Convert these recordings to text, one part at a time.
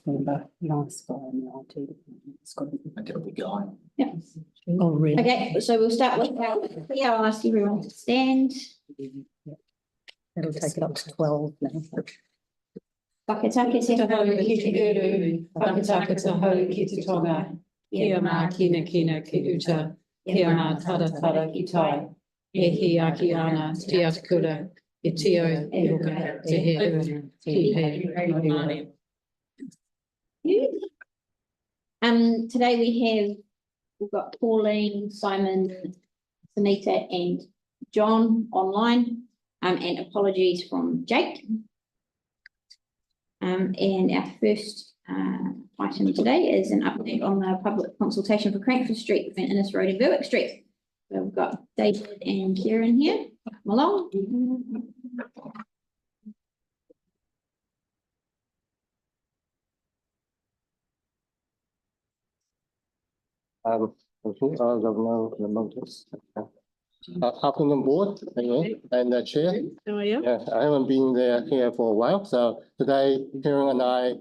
member, nice guy in the IT department. It's got to be. I think it'll be gone. Yeah. Oh, really? Okay, so we'll start with I'll ask everyone to stand. Yeah. It'll take it up to 12 now. Whakatake te Taho ki te uru, whakataka taho ki te tonga, kia mā kina kina ki uta, kia mā tara tara ki tai, e hi aki ana te atakura, e tio e hoka te he uru, ki he mahi. Today we've got Pauline, Simon, Sunita and John online, and apologies from Jake. And our first item today is an update on the public consultation for Crankford Street between Innes Road and Berwick Street. So we've got David and Kieran here. Come along. The notice. Afternoon board again, and the chair. How are you? Yeah, I haven't been here for a while, so today Karen and I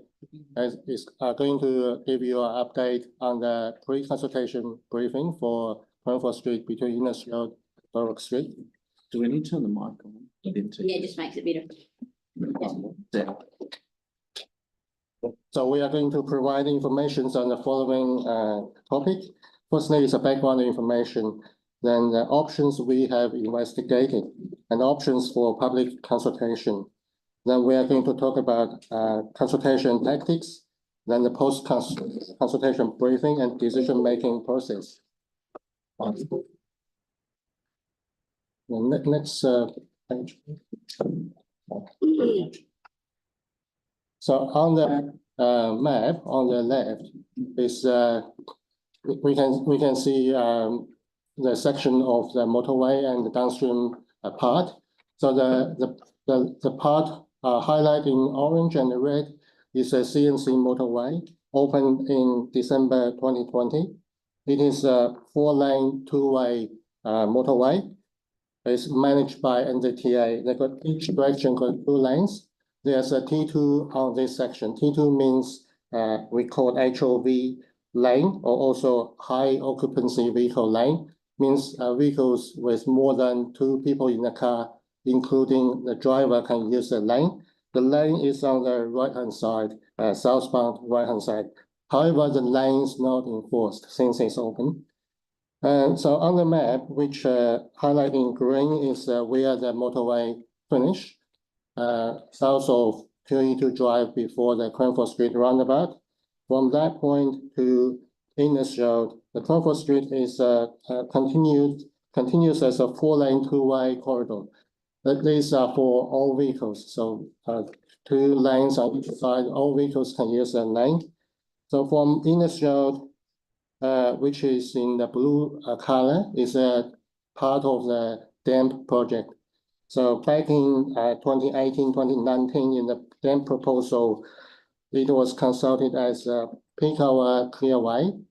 are going to give you an update on the pre-consultation briefing for Crankford Street between Innes Road and Berwick Street. Do we need to turn the mic on? Yeah, it just makes it better. Yeah. So we are going to provide information on the following topic. Firstly, is a background information. Then the options we have investigated and options for public consultation. Then we are going to talk about consultation tactics, then the post-consultation briefing and decision-making process. The next page. So on the map on the left is we can see the section of the motorway and the downstream part. So the part highlighted in orange and red is a CNC motorway opened in December 2020. It is a 4-lane, 2-way motorway. It's managed by NZTA. They got each direction got 2 lanes. There's a T2 on this section. T2 means we call HOV lane, or also high occupancy vehicle lane. Means vehicles with more than 2 people in the car, including the driver, can use the lane. The lane is on the right-hand side, southbound right-hand side. However, the lane is not enforced since it's open. So on the map, which highlighted in green is where the motorway finish, south of QE2 Drive before the Crankford Street roundabout. From that point to Innes Road, the Crankford Street is continues as a 4-lane, 2-way corridor. These are for all vehicles. So 2 lanes on each side, all vehicles can use a lane. So from Innes Road, which is in the blue color, is a part of the DAMP project. So back in 2018, 2019, in the DAMP proposal, it was consulted as a peak hour clearway.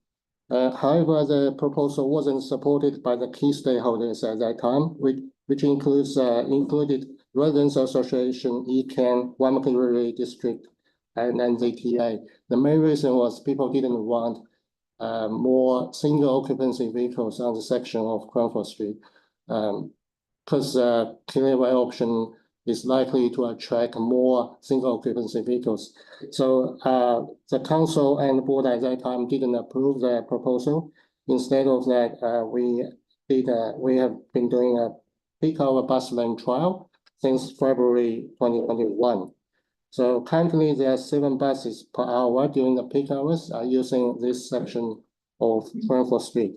However, the proposal wasn't supported by the key stakeholders at that time, which included Residents Association, ECAN, Waipapa District, and NZTA. The main reason was people didn't want more single occupancy vehicles on the section of Crankford Street, because clearway option is likely to attract more single occupancy vehicles. So the council and the board at that time didn't approve the proposal. Instead of that, we have been doing a peak hour bus lane trial since February 2021. So currently there are 7 buses per hour during the peak hours using this section of Crankford Street.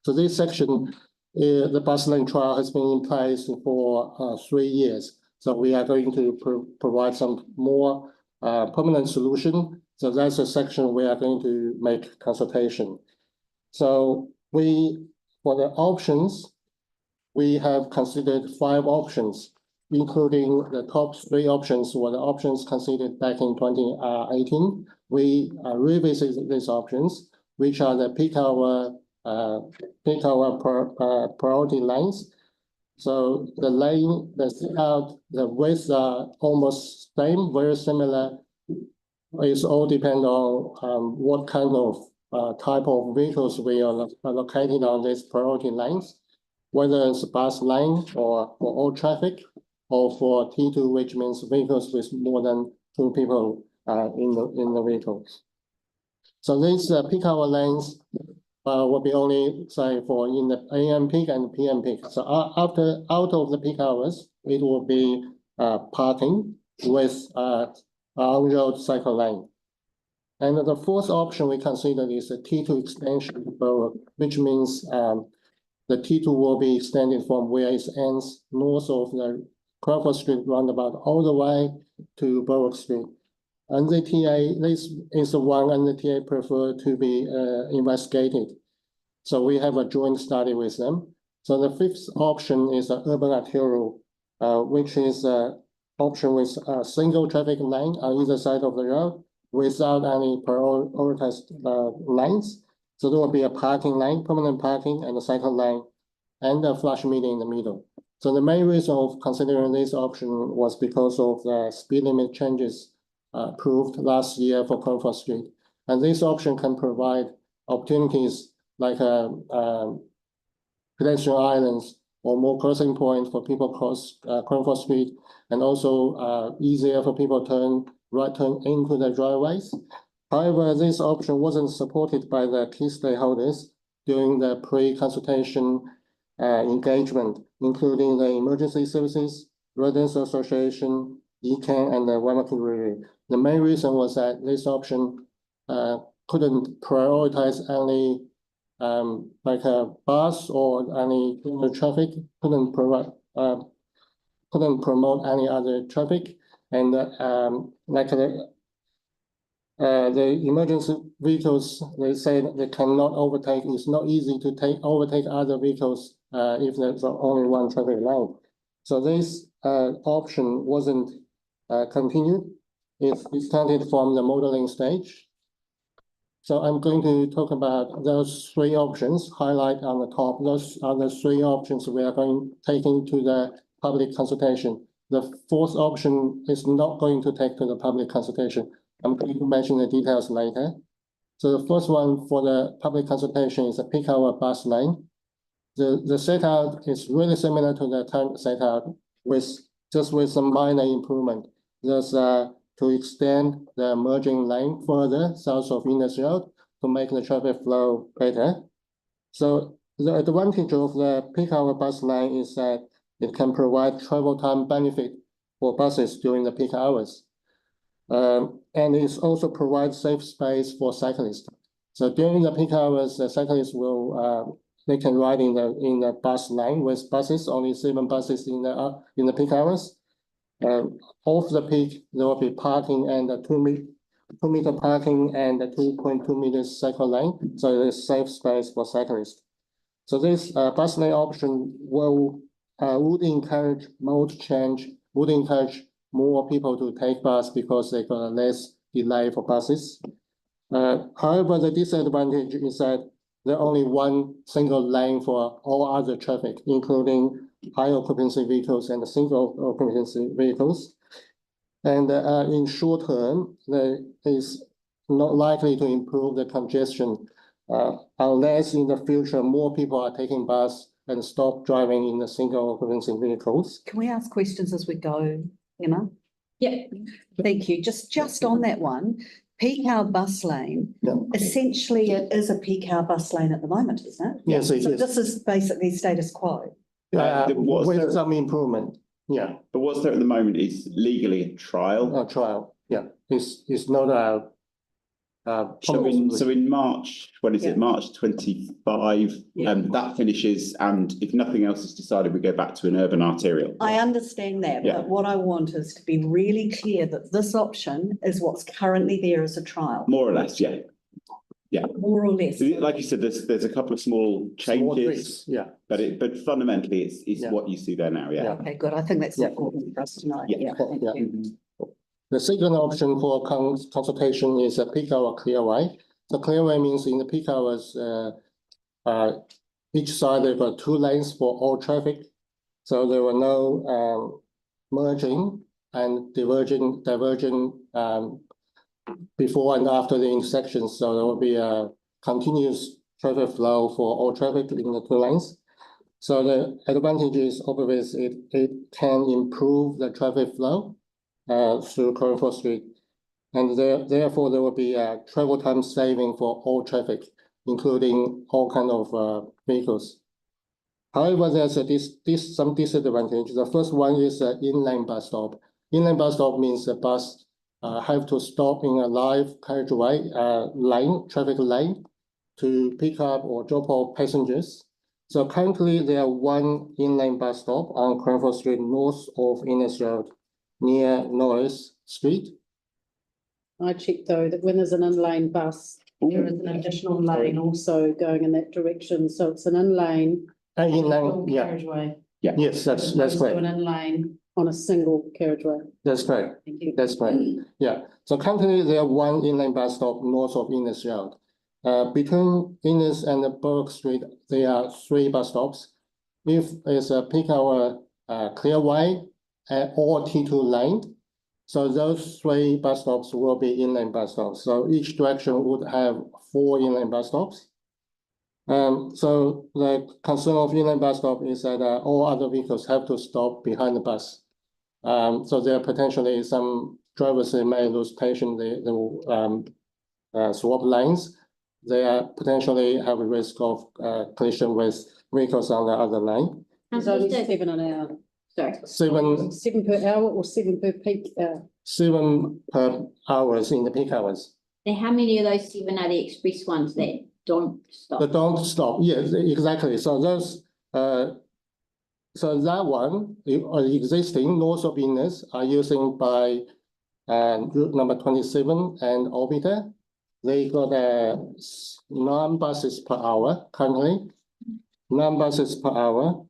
So this section, the bus lane trial has been in place for 3 years. So we are going to provide some more permanent solution. So that's a section we are going to make consultation. So for the options, we have considered 5 options, including the top 3 options were the options considered back in 2018. We revisited these options, which are the peak hour priority lanes. So the lane, the width are almost same, very similar it's all depend on what kind of type of vehicles we are located on these priority lanes, whether it's bus lane or for all traffic, or for T2, which means vehicles with more than 2 people in the vehicles. So these peak hour lanes will be only say for in the AM peak and PM peak. So out of the peak hours, it will be parking with on-road cycle lane. And the fourth option we consider is the T2 extension, which means the T2 will be extended from where it ends north of the Crawford Street roundabout all the way to Berwick Street. NZTA, this is the one NZTA prefer to be investigated. So we have a joint study with them. So the fifth option is the urban arterial, which is an option with a single traffic lane on either side of the road without any prioritized lanes. So there will be a parking lane, permanent parking, and a cycle lane, and a flush meter in the middle. So the main reason of considering this option was because of the speed limit changes approved last year for Crawford Street. And this option can provide opportunities like pedestrian islands or more crossing points for people cross Crawford Street, and also easier for people right turn into the driveways. However, this option wasn't supported by the key stakeholders during the pre-consultation engagement, including the emergency services, residents association, ECAN, and the Waipapa Review. The main reason was that this option couldn't prioritize any like a bus or any traffic, couldn't promote any other traffic, and like the emergency vehicles, they say that they cannot overtake. It's not easy to overtake other vehicles if there's only one traffic lane. So this option wasn't continued. It started from the modeling stage. So I'm going to talk about those 3 options, highlight on the top. Those are the 3 options we are taking to the public consultation. The 4th option is not going to take to the public consultation. I'm going to mention the details later. So the first one for the public consultation is a peak hour bus lane. The set out is really similar to the current set out with some minor improvement. There's to extend the merging lane further south of Innes Road to make the traffic flow better. So the advantage of the peak hour bus lane is that it can provide travel time benefit for buses during the peak hours. And it also provides safe space for cyclists. So during the peak hours, the cyclists will they can ride in the bus lane with buses, only 7 buses in the peak hours. Off the peak, there will be parking and a 2-meter parking and a 2.2 meters cycle lane. So there's safe space for cyclists. So this bus lane option would encourage mode change, would encourage more people to take bus because they got less delay for buses. However, the disadvantage is that there are only one single lane for all other traffic, including high occupancy vehicles and single occupancy vehicles. And in short term, there is not likely to improve the congestion unless in the future more people are taking bus and stop driving in the single occupancy vehicles. Can we ask questions as we go, Emma? Yeah. Thank you. Just on that one, peak hour bus lane, essentially it is a peak hour bus lane at the moment, isn't it? Yes, it So is. this is basically status quo. With some improvement, yeah. But what's there at the moment is legally a trial. A trial, yeah. It's not a. So in March, when is it? March 25, that finishes, and if nothing else is decided, we go back to an urban arterial. I understand that, but what I want is to be really clear that this option is what's currently there as a trial. More or less, yeah. Yeah. More or less. Like you said, there's a couple of small changes, yeah. But fundamentally it's what you see there now, yeah. Okay, good. I think that's important for us tonight. Yeah. Thank you. The second option for consultation is a peak hour clearway. So clearway means in the peak hours, each side there are 2 lanes for all traffic. So there were no merging and diverging before and after the intersection, so there will be a continuous traffic flow for all traffic in the two lanes. So the advantage is obviously it can improve the traffic flow through Cranford Street. And therefore there will be a travel time saving for all traffic, including all kind of vehicles. However, there's some disadvantage. The first one is an inline bus stop. Inline bus stop means the bus have to stop in a live carriageway traffic lane to pick up or drop off passengers. So currently there are one inline bus stop on Cranford Street north of Innes Road near Norris Street. I checked though that when there's an in-lane bus, there is an additional lane also going in that direction, so it's an in-lane. Inline, yeah, Carriageway. yes, that's opposed to correct. An in-lane on a single carriageway. That's correct. Thank you. That's correct. Yeah. So currently there are one inline bus stop north of Innes Road. Between Innes and Burke Street, there are 3 bus stops. If it's a peak hour clearway or T2 lane, so those 3 bus stops will be inline bus stops. So each direction would have 4 inline bus stops. So the concern of inline bus stop is that all other vehicles have to stop behind the bus. So there are potentially some drivers that may lose patience, they will swap lanes. They potentially have a risk of collision with vehicles on the other lane. There's only 7 an hour. Sorry. 7 per hour or 7 per peak hour? 7 per hours in the peak hours. And how many of those 7 are the express ones that don't stop? But don't stop. Yes, exactly. So those so that one existing north of Innes are using by route number 27 and Orbiter. They got 9 buses per hour currently. 9 buses per hour.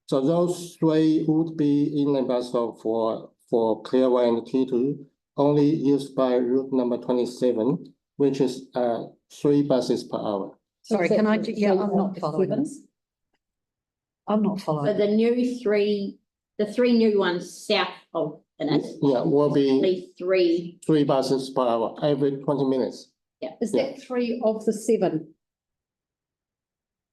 So those 3 would be inline bus stop for Clearway and T2, only used by route number 27, which is 3 buses per hour. Sorry, can I, yeah, I'm not following this. I'm not So following. the 3 new ones south of Innes. Yeah, will be Only 3. 3 buses per hour every 20 minutes. Is that 3 of the 7?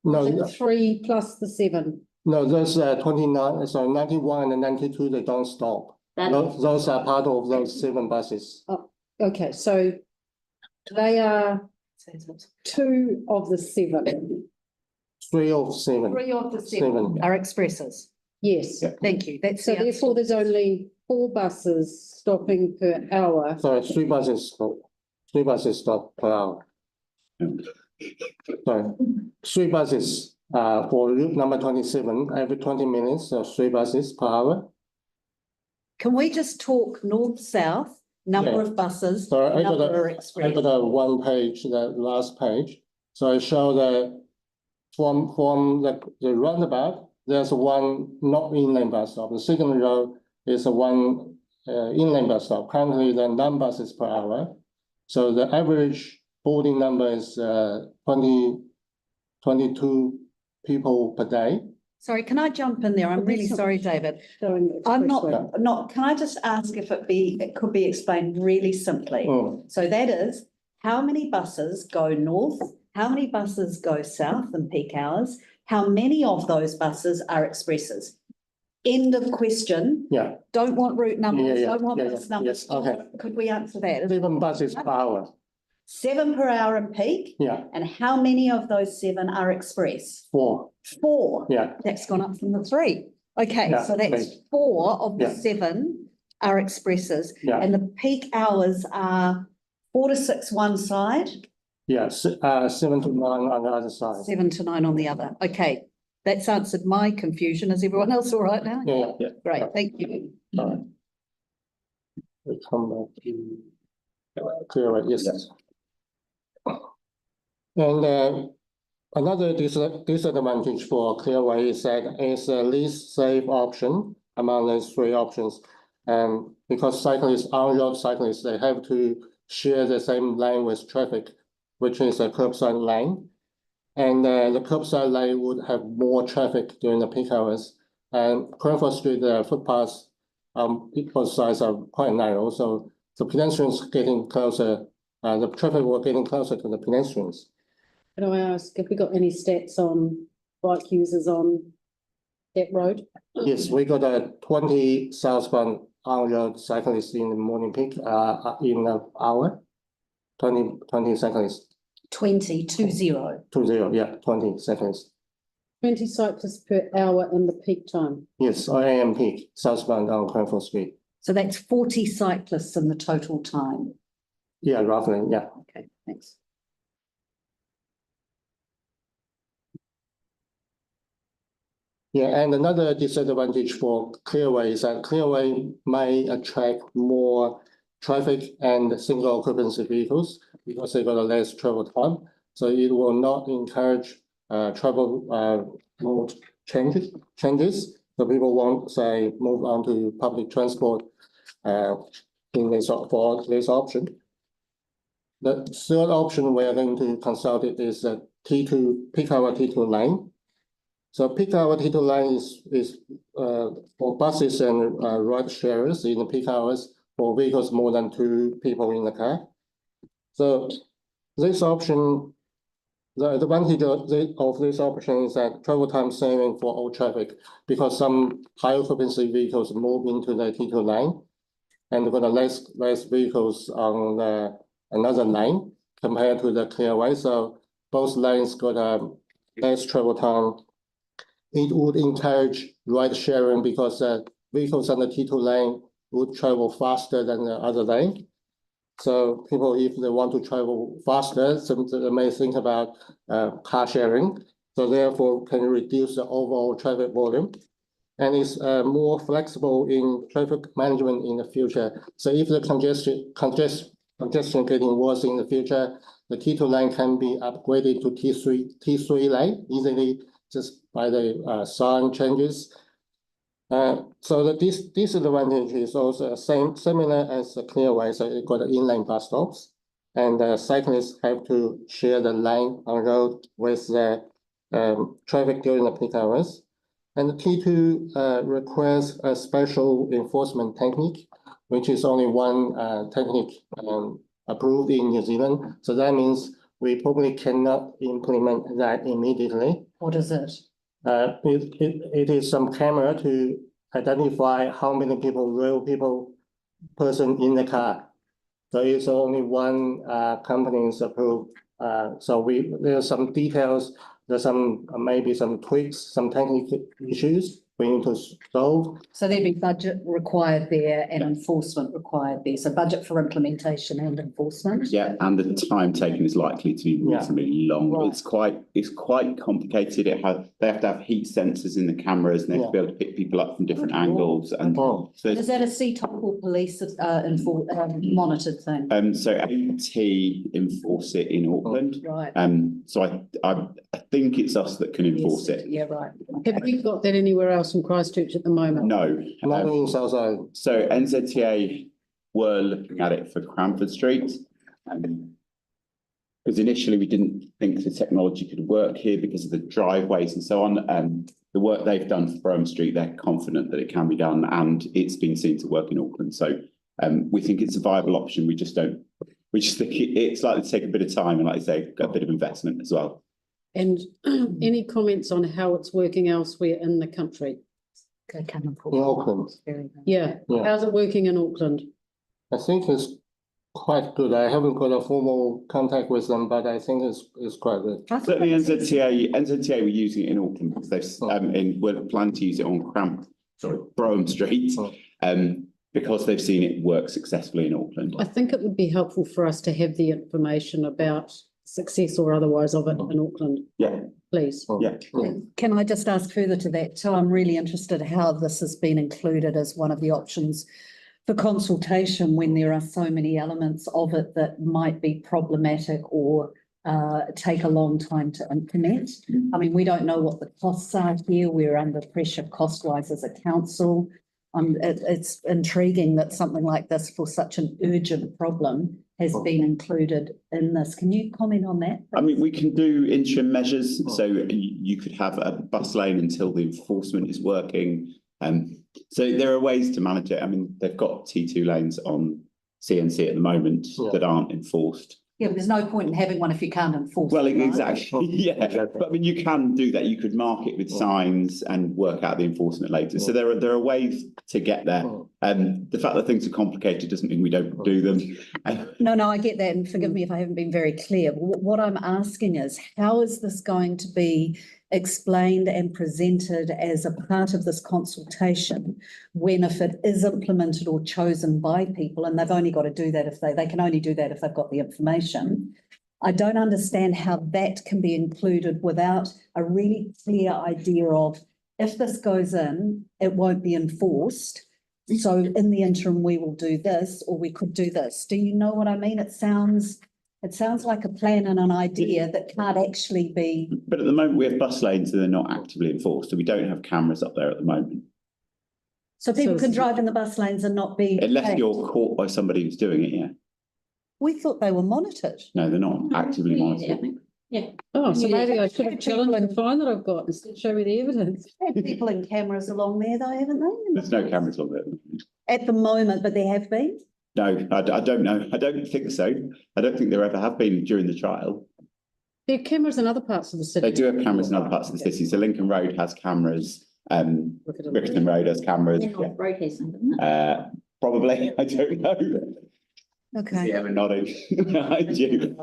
No, Is it 3 plus the 7? no, those 29, sorry, 91 and 92, they don't stop. Those are part of those 7 buses. Okay, so they are 2 of the 7. 3 of 7. 3 of the 7. Are expresses. Yes. Yeah. Thank you. That's So the answer. therefore, there's only 4 buses stopping per hour. Sorry, 3 buses stop. 3 buses stop per hour. Sorry, 3 buses for route number 27 every 20 minutes, so 3 buses per hour. Can we just talk north-south, number Yeah. of buses, So I got number a, express? I got a 1 page, the last page. So I show the from the roundabout, there's 1 not inline bus stop. The second row is 1 inline bus stop. Currently, the 9 buses per hour. So the average boarding number is 22 people per day. Sorry, can I jump in there? I'm really sorry, David. Showing the I'm expressway. not, can I just ask if it could be explained really simply? So that is, how many buses go north? How many buses go south in peak hours? How many of those buses are expresses? End of question. Yeah, Don't want route numbers, Yeah, don't want yeah, bus yeah, numbers. yes, okay. Could we answer that? 7 buses per hour. 7 per hour in peak? Yeah, And how many of those 7 are express? 4. 4. Yeah, That's gone up from the 3. Okay, Yeah, so that's right. 4 of the Yeah. 7 are expresses. yeah, And the peak hours are 4 to 6 one side, yeah. 7 to 9 on the other side. 7 to 9 on the other. Okay, that's answered my confusion. Is everyone else all right now? Yeah. Great, thank you. All right. We come back to clear, yes. And another disadvantage for Clearway is that it's the least safe option among those 3 options. Because cyclists, on-road cyclists, they have to share the same lane with traffic, which is a curbside lane. And the curbside lane would have more traffic during the peak hours. And Cranford Street, the footpaths both sides are quite narrow, so the pedestrians getting closer the traffic will getting closer to the pedestrians. Can I ask, have we got any stats on bike users on that road? Yes, we got a 20 southbound on-road cyclists in the morning peak, in an hour. 20 cyclists, 20. 20, yeah, 20 cyclists. 20 cyclists per hour in the peak time. Yes, AM peak, southbound on Cranford Street. So that's 40 cyclists in the total time. Yeah, roughly, yeah. Okay, thanks. Yeah, and another disadvantage for Clearway is that Clearway may attract more traffic and single occupancy vehicles because they got a less travel time. So it will not encourage travel mode changes. So people won't say move on to public transport in this for this option. The third option we are going to consult it is a T2 peak hour T2 lane. So peak hour T2 line is for buses and ride sharers in the peak hours for vehicles more than 2 people in the car. So this option, the advantage of this option is that travel time saving for all traffic because some high occupancy vehicles move into the T2 line and got less vehicles on another lane compared to the Clearway. So both lanes got less travel time. It would encourage ride sharing because vehicles on the T2 lane would travel faster than the other lane. So people, if they want to travel faster, they may think about car sharing. So therefore can reduce the overall traffic volume. And it's more flexible in traffic management in the future. So if the congestion getting worse in the future, the T2 lane can be upgraded to T3 lane easily just by the sign changes. So this disadvantage is also similar as the Clearway. So it got inline bus stops, and cyclists have to share the lane on road with the traffic during the peak hours. And the T2 requires a special enforcement technique, which is only one technique approved in New Zealand. So that means we probably cannot implement that immediately. What is it? It is some camera to identify how many person in the car. So it's only one company is approved. So there's some details. There's some maybe some tweaks, some technical issues we need to solve. So there'd be budget required there and enforcement required there. So budget for implementation and enforcement. Yeah, and the time taken is likely to be reasonably long. Right. It's quite complicated. They have to have heat sensors in the cameras and they have to be able to pick people up from different angles. And so is that a CTOP or police monitored thing? So AT enforce it in Auckland. Right. So I think it's us that can enforce it. Yeah, right. Have we got that anywhere else in Christchurch at the moment? No. Not in South Island. So NZTA were looking at it for Cranford Street. Because initially we didn't think the technology could work here because of the driveways and so on. The work they've done for Brougham Street, they're confident that it can be done and it's been seen to work in Auckland. So we think it's a viable option. We just think it's likely to take a bit of time and, like I say, a bit of investment as well. And any comments on how it's working elsewhere in the country? Okay, come In Auckland. Yeah. How's it working in Auckland? I think it's quite good. I haven't got a formal contact with them, but I think it's quite good. Certainly NZTA were using it in Auckland because we're planning to use it on Brougham Street because they've seen it work successfully in Auckland. I think it would be helpful for us to have the information about success or otherwise of it in Auckland. Yeah. Please. Yeah. Can I just ask further to that? So I'm really interested how this has been included as one of the options for consultation when there are so many elements of it that might be problematic or take a long time to implement. I mean, we don't know what the costs are here. We're under pressure cost-wise as a council. It's intriguing that something like this for such an urgent problem has been included in this. Can you comment on that? I mean, we can do interim measures. So you could have a bus lane until the enforcement is working. So there are ways to manage it. I mean, they've got T2 lanes on CNC at the moment Yeah. that aren't enforced. Yeah, but there's no point in having one if you can't enforce it. Well, right? exactly, yeah, but I mean, you can do that, you could mark it with signs and work out the enforcement later, so there are ways to get there. The fact that things are complicated doesn't mean we don't do them. No, I get that, and forgive me if I haven't been very clear. What I'm asking is, how is this going to be explained and presented as a part of this consultation when, if it is implemented or chosen by people, and they've only got to do that if they can only do that if they've got the information. I don't understand how that can be included without a really clear idea of, if this goes in, it won't be enforced. So in the interim, we will do this, or we could do this. Do you know what I mean? It sounds like a plan and an idea that can't actually be. But at the moment, we have bus lanes that are not actively enforced, so we don't have cameras up there at the moment. So people can drive in the bus lanes and not be. Unless paid. you're caught by somebody who's doing it, yeah. We thought they were monitored. No, they're not actively Yeah, I monitored. think. Yeah. Oh, so Yeah. maybe I should have challenged the fine that I've got and said, show me the evidence. Had people in cameras along there though, haven't they? There's no cameras on there. At the moment, but there have been. No, I don't know. I don't think so. I don't think there ever have been during the trial. There are cameras in other parts of the city. They do have cameras in other parts of the city. So Lincoln Road has cameras. Rickerton Road has cameras. Then North Road has some, doesn't it? Probably. I don't know. Okay. Yeah, we're nodding. I do.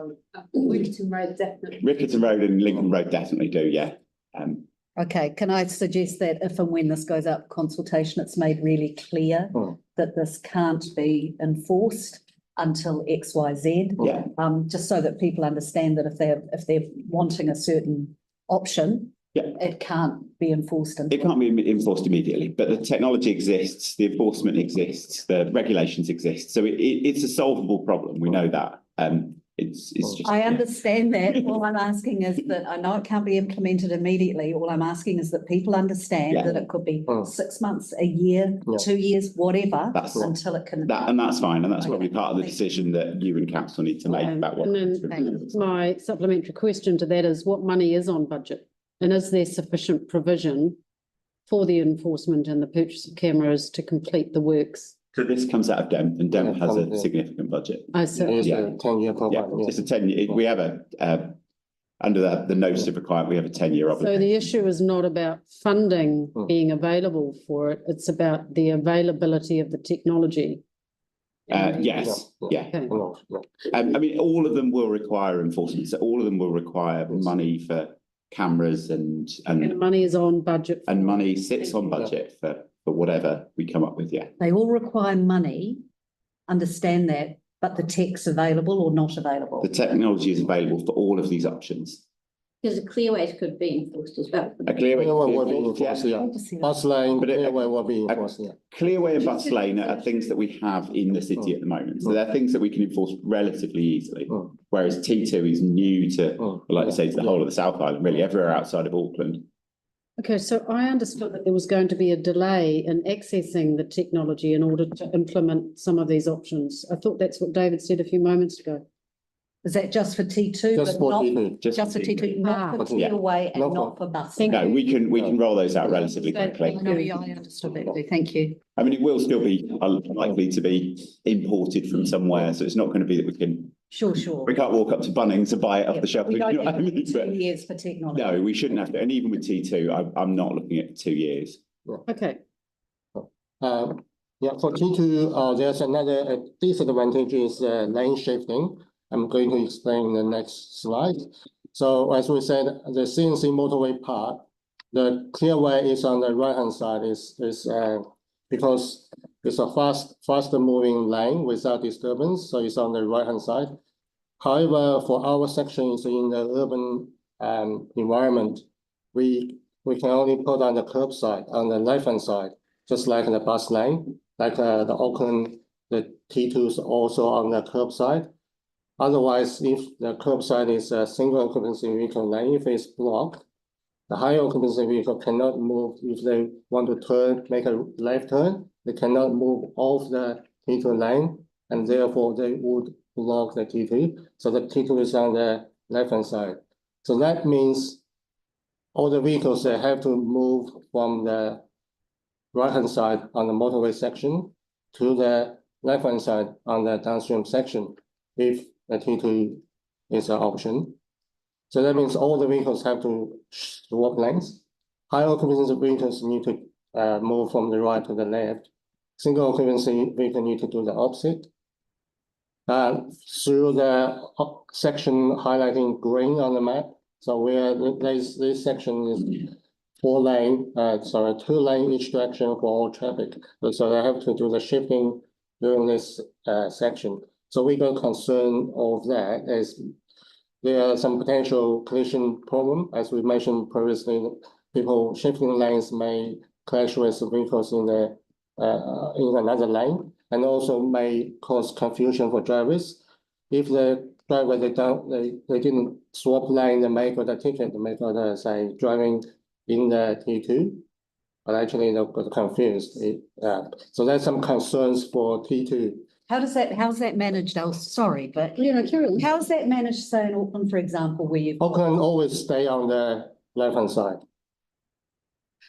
Rickerton Road, definitely. Rickerton Road and Lincoln Road definitely do. Yeah. Okay, can I suggest that if and when this goes up consultation, it's made really clear that this can't be enforced until X, Y, Z? Yeah. Just so that people understand that if they're wanting a certain option, Yeah. it can't be enforced. It can't be enforced immediately, but the technology exists, the enforcement exists, the regulations exist. So it's a solvable problem. We know that. It's just. I understand that. All I'm asking is that, I know it can't be implemented immediately. All I'm asking is that people understand Yeah. that it could be 6 months, a year, 2 years, whatever, That's- until it can. And that's fine, and that's probably Okay. part of the decision that you and council need to make about what. And then my supplementary question to that is, what money is on budget? And is there sufficient provision for the enforcement and the purchase of cameras to complete the works? So this comes out of DEM, and DEM has a Yeah. significant budget. I see. It's Yeah. a 10-year Yeah, program. it's a 10-year, we have under the notice of requirement, we have a 10-year So obligation. the issue is not about funding being available for it, it's about the availability of the technology. Yes, yeah. Okay. No, no. I mean, all of them will require enforcement, so all of them will require money for cameras and Money is on budget. and money sits on budget for whatever we come up with, yeah. They all require money, understand that, but the tech's available or not available. The technology is available for all of these options. Because the clearways could be enforced as well. A clearway. Clearway will be enforced, yeah. Obviously, Bus lane, But it- clearway will be enforced, yeah. Clearway and bus lane are things that we have in the city at the moment. So they're things that we can enforce relatively easily. Whereas T2 is new to, like you say, to the whole of the South Island, really everywhere outside of Auckland. Okay, so I understood that there was going to be a delay in accessing the technology in order to implement some of these options. I thought that's what David said a few moments ago. Is that just for T2, Just but for not, T2. just for T2, not for Yeah. clearway and Not not for- for bus? Thank No, we can roll those out relatively Thank quickly. No, yeah, I understood that, thank you. I mean, it will still be unlikely to be imported from somewhere, so it's not going to be that we Sure. can't walk up to Bunnings to buy it off the shelf. We you know don't what I have mean? 2 But years for technology. no, we shouldn't have to, and even with T2, I'm not looking at 2 years. Okay, Yeah, for T2, there's another disadvantage is lane shifting. I'm going to explain in the next slide. So as we said, the CNC motorway part, the clearway is on the right-hand side is because it's a faster moving lane without disturbance, so it's on the right-hand side. However, for our section is in the urban environment, we can only put on the curb side, on the left-hand side, just like the bus lane, like the Auckland, the T2 is also on the curb side. Otherwise, if the curb side is a single occupancy vehicle lane, if it's blocked, the higher occupancy vehicle cannot move. If they want to turn, make a left turn, they cannot move off the T2 lane, and therefore they would block the T2. So the T2 is on the left-hand side. So that means all the vehicles, they have to move from the right-hand side on the motorway section to the left-hand side on the downstream section if the T2 is an option. So that means all the vehicles have to swap lanes. High occupancy vehicles need to move from the right to the left. Single occupancy vehicle need to do the opposite. Through the section highlighting green on the map, so where this section is 2 lane each direction for all traffic. So they have to do the shifting during this section. So we got concern of that as there are some potential collision problem, as we mentioned previously. People shifting lanes may clash with vehicles in another lane, and also may cause confusion for drivers. If the driver they didn't swap lane, they may got a ticket, they may got a say driving in the T2, but actually they got confused. So there's some concerns for T2. How's that managed? Oh, sorry, but Kieran. how's that managed, say in Auckland, for example, where you've Auckland always stay on the left-hand side.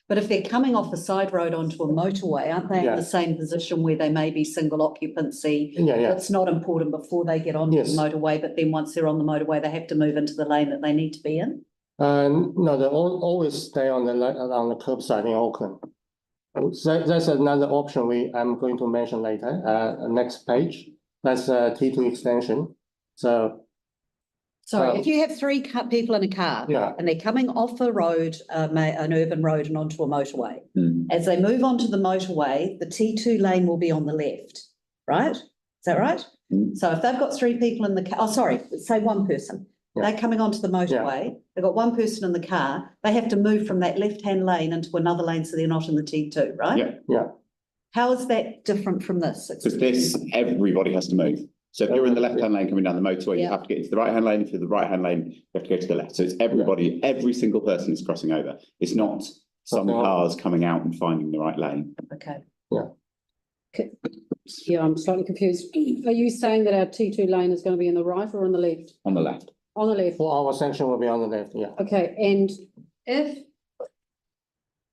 but if they're coming off a side road onto a motorway, aren't they in Yeah. the same position where they may be single occupancy? Yeah. It's not important before they get onto the Yes. motorway, but then once they're on the motorway, they have to move into the lane that they need to be in? No, they always stay on the curbside in Auckland. So that's another option I'm going to mention later. Next page. That's T2 extension. So Sorry, if you have 3 people in a car yeah, and they're coming off a road, an urban road and onto a motorway, Mm. as they move onto the motorway, the T2 lane will be on the left, right? Is that right? Mm. So if they've got 3 people in the car, say 1 person, Yeah. they're coming onto the motorway, they've got 1 person in the car, they have to move from that left-hand lane into another lane so they're not in the T2, right? Yeah. How is that different from this? Because this, everybody has to move. So if you're in the left-hand lane coming down the motorway, you Yeah. have to get into the right-hand lane. If you're the right-hand lane, you have to go to the left. So it's everybody, every single person is crossing over. It's not some Okay. cars coming out and finding the right lane. Okay. Yeah, I'm slightly confused. Are you saying that our T2 lane is going to be in the right or on the left? On the left. On the left. for our section will be on the left, yeah. Okay, and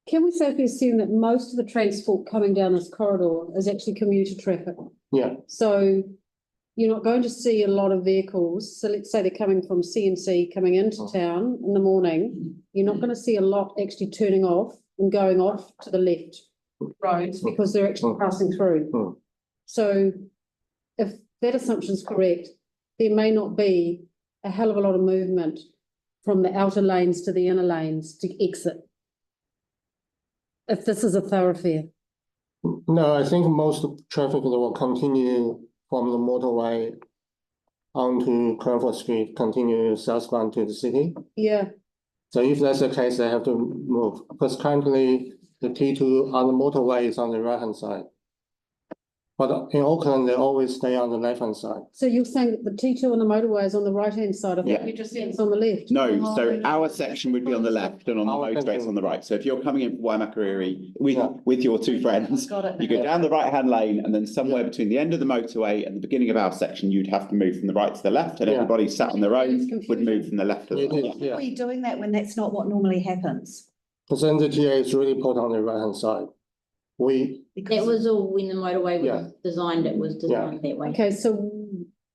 can we safely assume that most of the transport coming down this corridor is actually commuter traffic? Yeah. So you're not going to see a lot of vehicles. So let's say they're coming from CNC coming into town in the morning. You're not going to see a lot actually turning off and going off to the left roads because they're actually passing through. Mm. So if that assumption is correct, there may not be a hell of a lot of movement from the outer lanes to the inner lanes to exit. If this is a thoroughfare. No, I think most traffic will continue from the motorway onto Cranford Street, continue southbound to the city. Yeah, So if that's the case, they have to move, because currently the T2 on the motorway is on the right-hand side. But in Auckland, they always stay on the left-hand side. so you're saying that the T2 on the motorway is on the right-hand side? I Yeah. thought you just said it's on the left. No, so our section would be on the left and on the Our motorway it's section. on the right. So if you're coming in from Waimakariri Yeah. with your 2 friends, Got it. you go down the right-hand lane and then somewhere between the end of the motorway and the beginning of our section, you'd have to move from the right to the left, and Yeah. everybody sat on their It's own would confusing. move from the left to the It right. is, Why yeah. are we doing that when that's not what normally happens? Because NZTA is really put on the right-hand side. That Because was all when the motorway Yeah. was designed, it was designed that way. Okay, so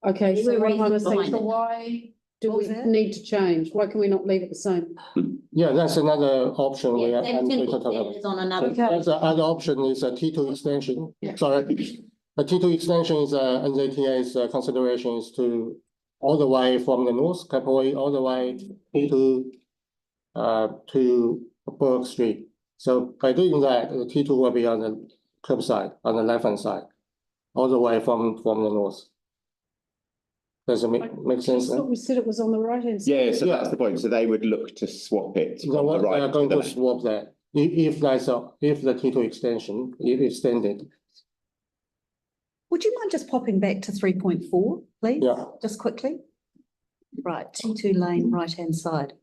There so were what am I reasons saying? behind So it. why do What we was that? need to change? Why can we not leave it the same? Yeah, that's another option Yeah, I'm going to talk about. that is on another. That's the other option is a T2 extension. Yeah. Sorry. A T2 extension is NZTA's consideration is to all the way from the north, Kapoi, all the way to Burke Street. So by doing that, the T2 will be on the curbside, on the left-hand side, all the way from the north. Does it make I sense? thought we said it was on the right-hand side. Yeah, so Yeah. that's the point. So they would look to swap it They from the are right to going the to left. swap that. If the T2 extension, if extended, would you mind just popping back to 3.4, please? Yeah. Just quickly. Right, T2 lane, right-hand side.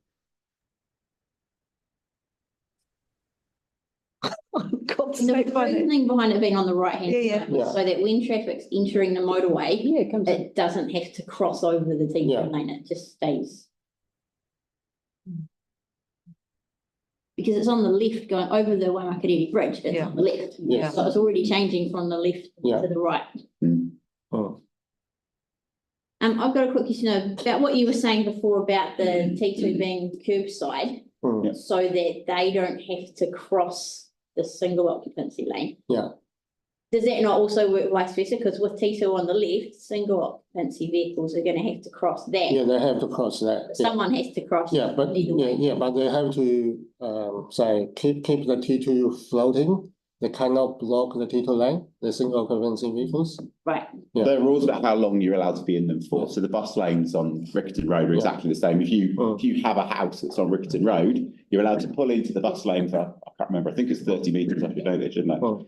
Oh, God's The sake, find it. reasoning behind it being on the right hand Yeah, side, yeah. so that when traffic's entering the motorway, Yeah, it comes in. it doesn't have to cross over the T2 Yeah. lane, it just stays. because it's on the left going over the Waimakariri Bridge, it's Yeah. on the left. Yeah. So it's already changing from the left Yeah. to the right. Oh, I've got a quick question about what you were saying before about the T2 being curbside, mm, so that they don't have to cross the single occupancy lane. yeah, Does that not also work vice versa? Because with T2 on the left, single occupancy vehicles are going to have to cross that. yeah, they have to cross that. Yeah. Someone has to cross. Yeah, but either way. but they have to say keep the T2 floating. They cannot block the T2 lane, the single occupancy vehicles. Right. Yeah. There are rules about how long you're allowed to be in them for. So the bus lanes on Rickerton Road are exactly the same. If you have a house that's on Rickerton Road, you're allowed to pull into the bus lane for, I can't remember, I think it's 30 metres, I should know this, shouldn't I? Oh.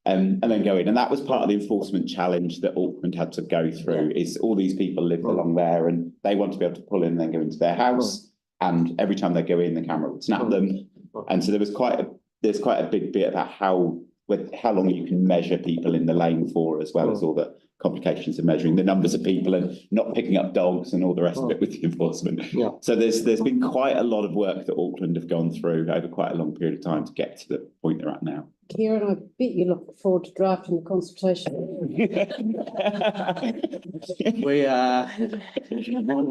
And then go in. And that was part of the enforcement challenge that Auckland had to go through, is all these people live along there and they want to be able to pull in and then go into their house. And every time they go in, the camera would snap them. And so there's quite a big bit about how long you can measure people in the lane for, as well as all the complications of measuring the numbers of people and not picking up dogs and all the rest of it with the enforcement. Yeah. So there's been quite a lot of work that Auckland have gone through over quite a long period of time to get to the point they're at now. Kieran, I bet you look forward to drafting the consultation. We've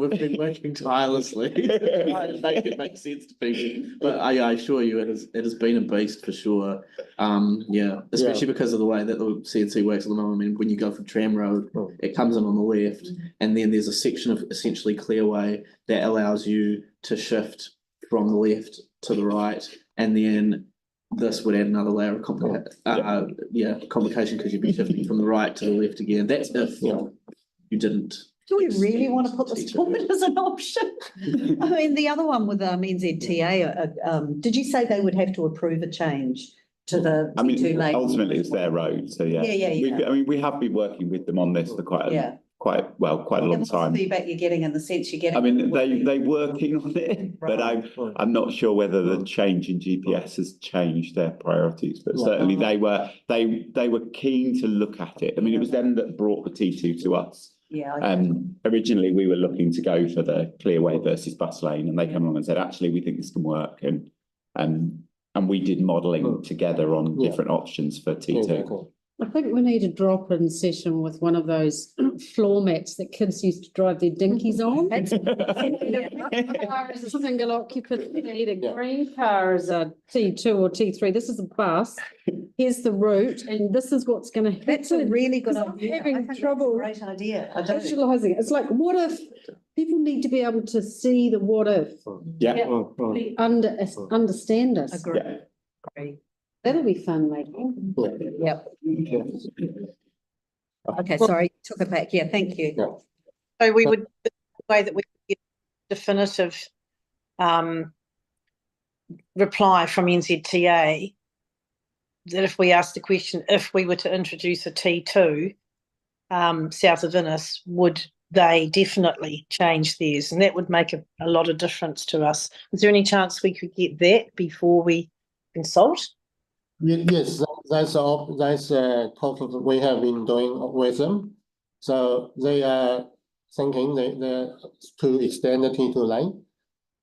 been working tirelessly to make it make sense to people. But I assure you, it has been a beast for sure. Especially because of the way that the CNC works at the moment. I mean, when you go from Tram Road, it comes in on the left, and then there's a section of essentially clearway that allows you to shift from the left to the right, and then this would add another layer of complication because you'd be shifting from the right to the left again. That's if you didn't. Do we really want to put this forward as an option? I mean, the other one with NZTA, did you say they would have to approve a change to the T2 lane? Ultimately it's their road, so yeah. We have been working with them on this for quite a long time. The feedback you're getting in the sense you're getting. I mean, they're working on it, but I'm not sure whether the change in GPS has changed their priorities. But certainly they were keen to look at it. I mean, it was them that brought the T2 to us. Yeah. Originally we were looking to go for the clearway versus bus lane, and they came along and said, actually, we think this can work, and we did modelling together on different options for T2. I think we need a drop-in session with one of those floor mats that kids used to drive their dinkies on. Car is a single occupancy, the green car is a T2 or T3. This is a bus. Here's the route, and this is what's going to happen. That's a really good I'm idea. having I think trouble that's a great idea. I don't. visualizing it. It's like, what if people need to be able to see the what if, understand us. Agree. Yeah. Agree. That'll be fun, maybe. Yep. Okay, sorry, took it back. Yeah, thank you. So we would, the way that we get definitive reply from NZTA, that if we ask the question, if we were to introduce a T2 south of Innes, would they definitely change theirs? And that would make a lot of difference to us. Is there any chance we could get that before we consult? Yes, that's talk that we have been doing with them. So they are thinking they're to extend the T2 lane.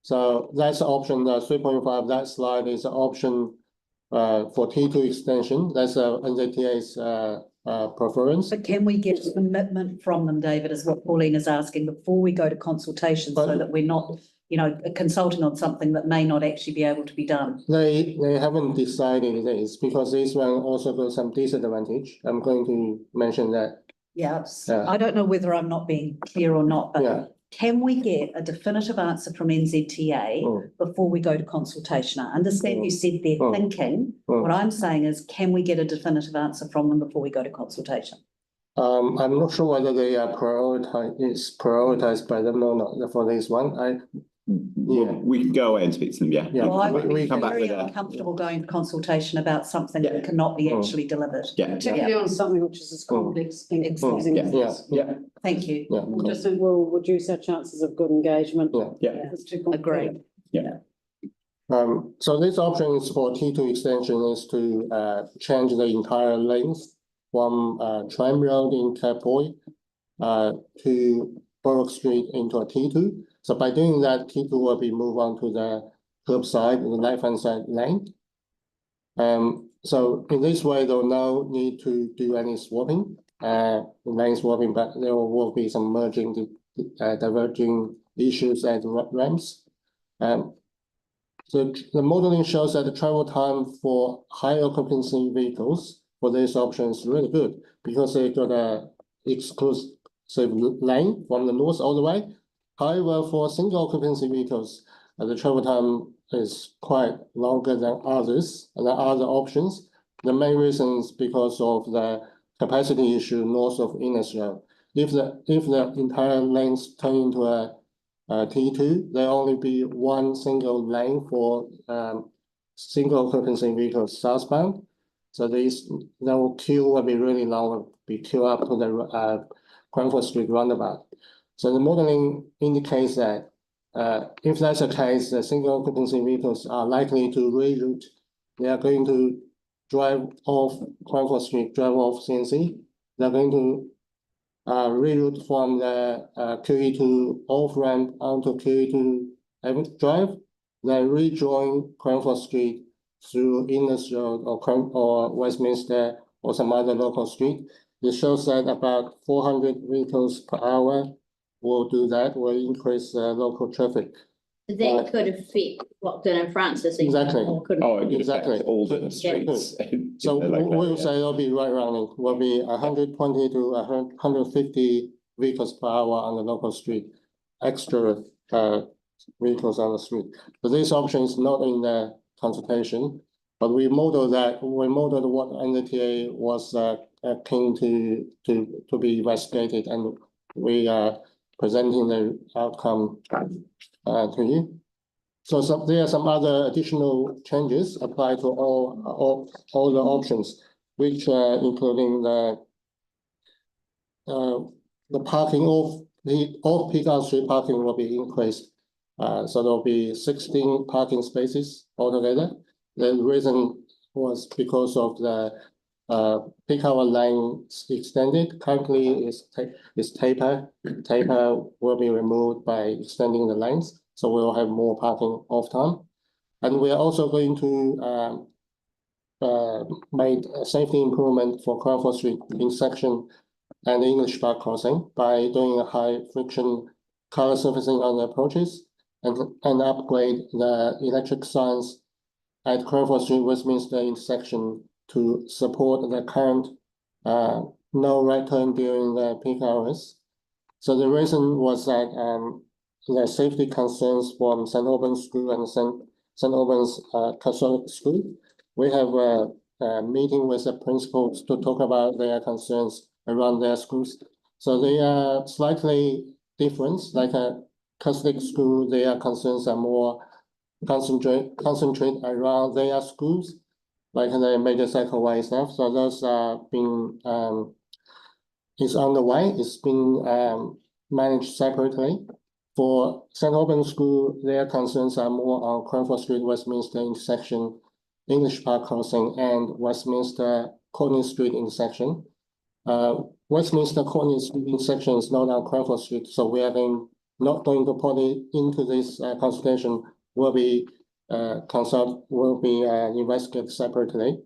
So that's option 3.5. That slide is an option for T2 extension. That's NZTA's preference. But can we get a commitment from them, David, is what Pauline is asking, before we go to consultation, so that we're not, consulting on something that may not actually be able to be done? They haven't decided this because this one also got some disadvantage. I'm going to mention that. Yes. I don't know whether I'm not being clear or not, but can we get a definitive answer from NZTA before we go to consultation? I understand you said they're thinking. What I'm saying is, can we get a definitive answer from them before we go to consultation? I'm not sure whether they are prioritized by them or not for this one. We can go away and speak to them. Well, I would be come back very with uncomfortable going to consultation about something that cannot be actually delivered. Particularly on something which is as complex. Thank you. We'll just think we'll reduce our chances of good engagement. It's too complicated. Agreed. So this option is for T2 extension is to change the entire length from Tram Road in Kapoi to Burke Street into a T2. So by doing that, T2 will be moved on to the curbside, the left-hand side lane. So in this way, there will no need to do any swapping, lane swapping, but there will be some merging, diverging issues at ramps. So the modeling shows that the travel time for high occupancy vehicles for this option is really good because they got a exclusive lane from the north all the way. However, for single occupancy vehicles, the travel time is quite longer than others and the other options. The main reason is because of the capacity issue north of Innes Road. If the entire lanes turn into a T2, there only be one single lane for single occupancy vehicles southbound. So the queue will be really long, will be queue up to the Cranford Street roundabout. So the modeling indicates that if that's the case, the single occupancy vehicles are likely to reroute. They are going to drive off Cranford Street, drive off CNC. They're going to reroute from the QE2 off-ramp onto QE2 Drive, then rejoin Cranford Street through Innes Road or Westminster or some other local street. It shows that about 400 vehicles per hour will do that, will increase local traffic. That could affect what Dun and Francis. Exactly. Oh, it exactly. all the streets. So we'll say it'll be right running, will be 120 to 150 vehicles per hour on the local street, extra vehicles on the street. But this option is not in the consultation, but we modeled what NZTA was keen to be investigated, and we are presenting the outcome to you. So there are some other additional changes applied to all the options, which including the parking off-peak hour street parking will be increased. So there'll be 16 parking spaces altogether. The reason was because of the peak hour lane extended. Currently is taper. Taper will be removed by extending the lanes. So we'll have more parking off time. And we are also going to make a safety improvement for Cranford Street intersection and English Park crossing by doing a high friction color surfacing on the approaches and upgrade the electric signs at Cranford Street Westminster intersection to support the current no right turn during the peak hours. So the reason was that the safety concerns from St. Albans School and St. Albans Catholic School. We have a meeting with the principals to talk about their concerns around their schools. So they are slightly different. Like a Catholic school, their concerns are more concentrate around their schools, like the major cycleway stuff. So those are being is on the way. It's been managed separately. For St. Albans School, their concerns are more on Cranford Street, Westminster intersection, English Park crossing, and Westminster Courtney Street intersection. Westminster Courtney Street intersection is not on Cranford Street, so we are not going to put it into this consultation. Will be investigated separately.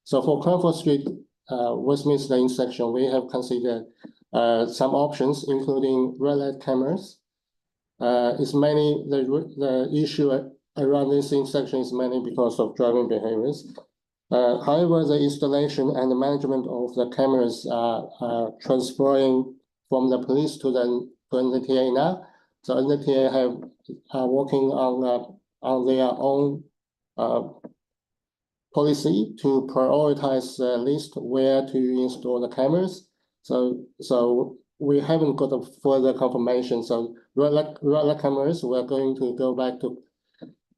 So for Cranford Street, Westminster intersection, we have considered some options, including red light cameras. It's mainly the issue around this intersection is mainly because of driving behaviors. However, the installation and the management of the cameras are transferring from the police to NZTA now. So NZTA are working on their own policy to prioritize the list where to install the cameras. So we haven't got a further confirmation. So red light cameras, we're going to go back to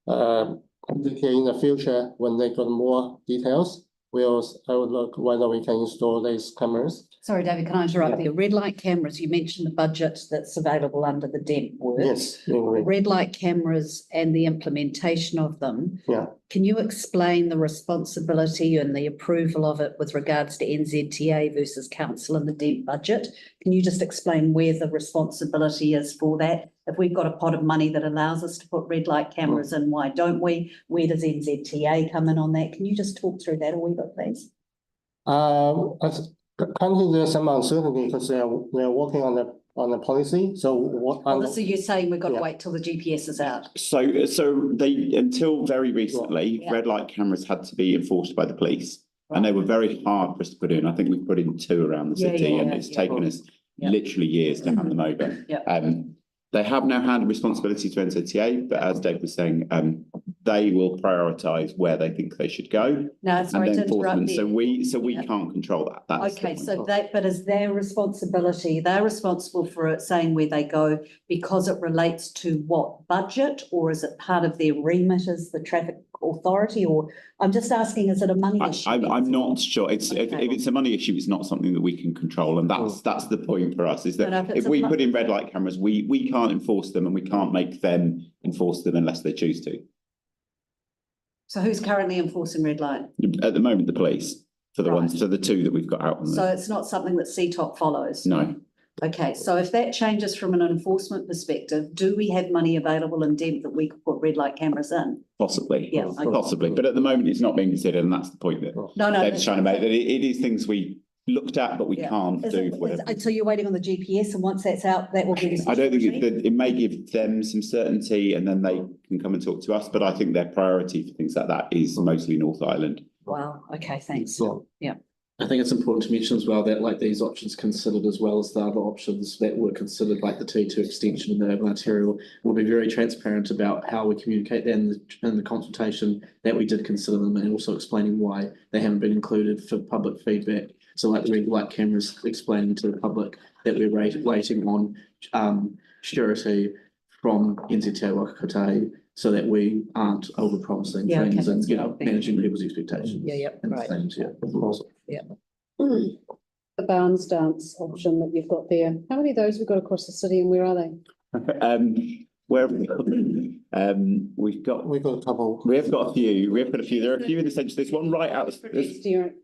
in the future when they got more details. I would look whether we can install these cameras. Sorry, David, can I interrupt you? Red light cameras, you mentioned the budget that's available under the DEMP work. Yes. Red light cameras and the implementation of them. Yeah. Can you explain the responsibility and the approval of it with regards to NZTA versus council and the DEMP budget? Can you just explain where the responsibility is for that? if we've got a pot of money that allows us to put red light cameras in, why don't we? Where does NZTA come in on that? Can you just talk through that a wee bit, please? Currently, there's some uncertainty because they're working on the policy. So what? Obviously, you're saying we've got to Yeah. wait till the GPS is out. So they, until very recently, Yeah. red light cameras had to be enforced by the police. And they were very hard for us to put in. I think we've put in 2 around the Yeah, city, yeah, and yeah, it's yeah. taken us Yeah. literally years to hand them over. Yeah. They have now handed responsibility to NZTA, but as Dave was saying, they will prioritise where they think they should go. No, And sorry then to interrupt enforcement. you. So we Yeah. can't control that. That's Okay, the so point. but is their responsibility, they're responsible for it saying where they go because it relates to what budget, or is it part of their remit as the traffic authority, or I'm just asking, is it a money issue? I'm not sure. If Okay. it's a money issue, it's not something that we can control, and that's the point for us. Is No, no, that if it's if we a put in red light cameras, we can't enforce them, and we can't make them enforce them unless they choose to. So who's currently enforcing red light? At the moment, the police for the Right. ones, for the 2 that we've got out on So the. it's not something that CTOC follows? No, Okay, so if that changes from an enforcement perspective, do we have money available in Dent that we could put red light cameras in? possibly. Yeah, okay. Possibly, but at the moment, it's not being considered, and that's the point that No, no. Dave's trying to make. That it is things we looked at, but we Yeah. can't Is do it- for whatever. Until you're waiting on the GPS, and once that's out, that will give us. I don't think it may give them some certainty, and then they can come and talk to us, but I think their priority for things like that is mostly North Island. Wow, okay, thanks. Yeah. I think it's important to mention as well that like these options considered as well as the other options that were considered, like the T2 extension and the urban arterial, will be very transparent about how we communicate that in the consultation that we did consider them, and also explaining why they haven't been included for public feedback. So like the red light cameras, explaining to the public that we're waiting on surety from NZTA Wakakotahi, so that we aren't over promising Yeah, okay, things and, that's you know, good. managing people's expectations. Yeah, And right. things, yeah. The Barnes dance option that you've got there, how many of those we've got across the city and where are they? Where have we got? We've got We got a couple. We have got a few. We have got a few. There are a few in the centre. There's one right out. Pedestrian.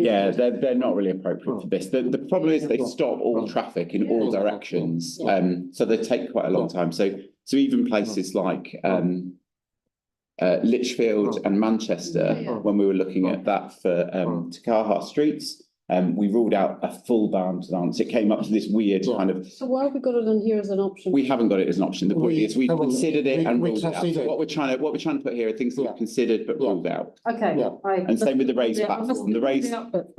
Yeah, they're not really appropriate for this. The problem is they stop all traffic in all directions. So they take quite a long time. So even places like Lichfield and Manchester, when we were looking at that for Takaha streets, we ruled out a full Barnes dance. It came up to this weird kind of. So why have we got it in here as an option? We haven't got it as an option. The point is we considered it and we ruled it out. So considered. what we're trying to put here are things that we've considered but ruled out. Okay. Yeah. And same with the raised platform. The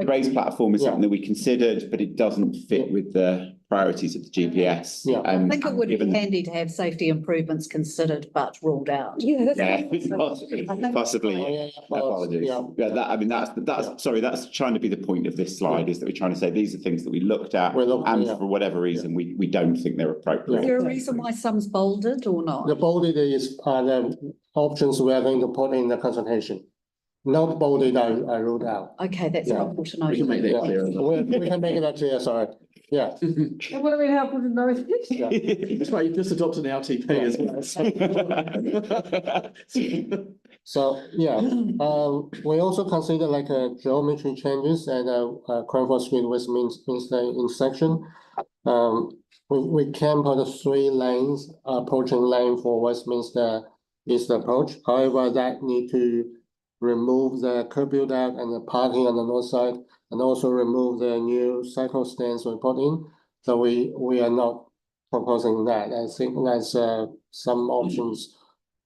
raised platform is something that we considered, but it doesn't fit with the priorities of the GPS. Yeah. I think it would be given- handy to have safety improvements considered but ruled out. Yeah, Yeah, possibly. Apologies. Yeah, that's trying to be the point of this slide, is that we're trying to say these are things that we looked at, and for whatever reason, we don't think they're Is appropriate. there a reason why some's bolded or The not? bolded is the options we are going to put in the consultation. Not bolded are ruled out. Okay, that's Yeah. helpful to know. We can make that Yeah, clear. we can make that clear, sorry. Yeah. It would have been helpful to know. That's why you've just adopted an LTP as well. So, yeah, we also consider like geometry changes at Cranford Street Westminster intersection. We can put 3 lanes, approaching lane for Westminster East approach. However, that need to remove the curb build out and the parking on the north side, and also remove the new cycle stands we put in. So we are not proposing that. I think that's some options.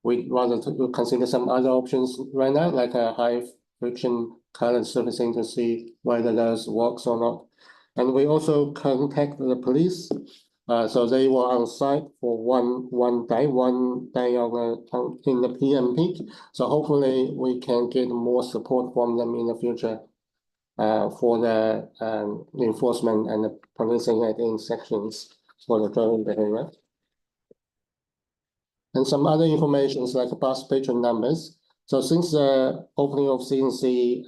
We'd rather consider some other options right now, like a high friction current surfacing, to see whether those works or not. And we also contact the police. So they were on site for one day in the PM peak. So hopefully we can get more support from them in the future for the enforcement and the policing at intersections for the driving behavior. And some other informations like bus patron numbers. So since the opening of CNC,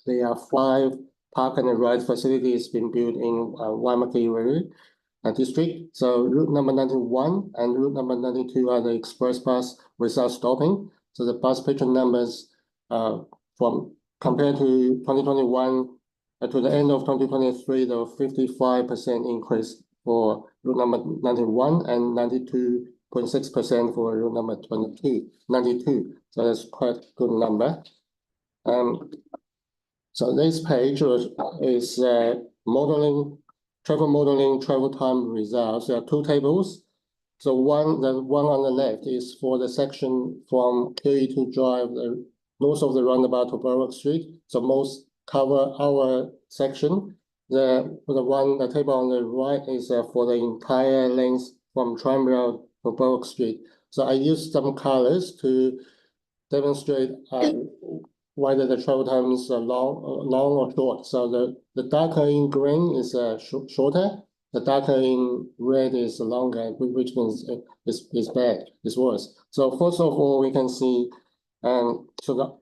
there are 5 park and ride facilities being built in Waimaki district. So route number 91 and route number 92 are the express bus without stopping. So the bus patron numbers from compared to 2021 to the end of 2023, there were 55% increase for route number 91 and 92.6% for route number 92. So that's quite a good number. So this page is travel modeling, travel time results. There are two tables. So the one on the left is for the section from QE2 Drive, the north of the roundabout to Berwick Street. So most cover our section. The table on the right is for the entire length from Tram Road to Berwick Street. So I used some colors to demonstrate whether the travel times are long or short. So the darker in green is shorter. The darker in red is longer, which means it's bad, it's worse. So first of all, we can see, so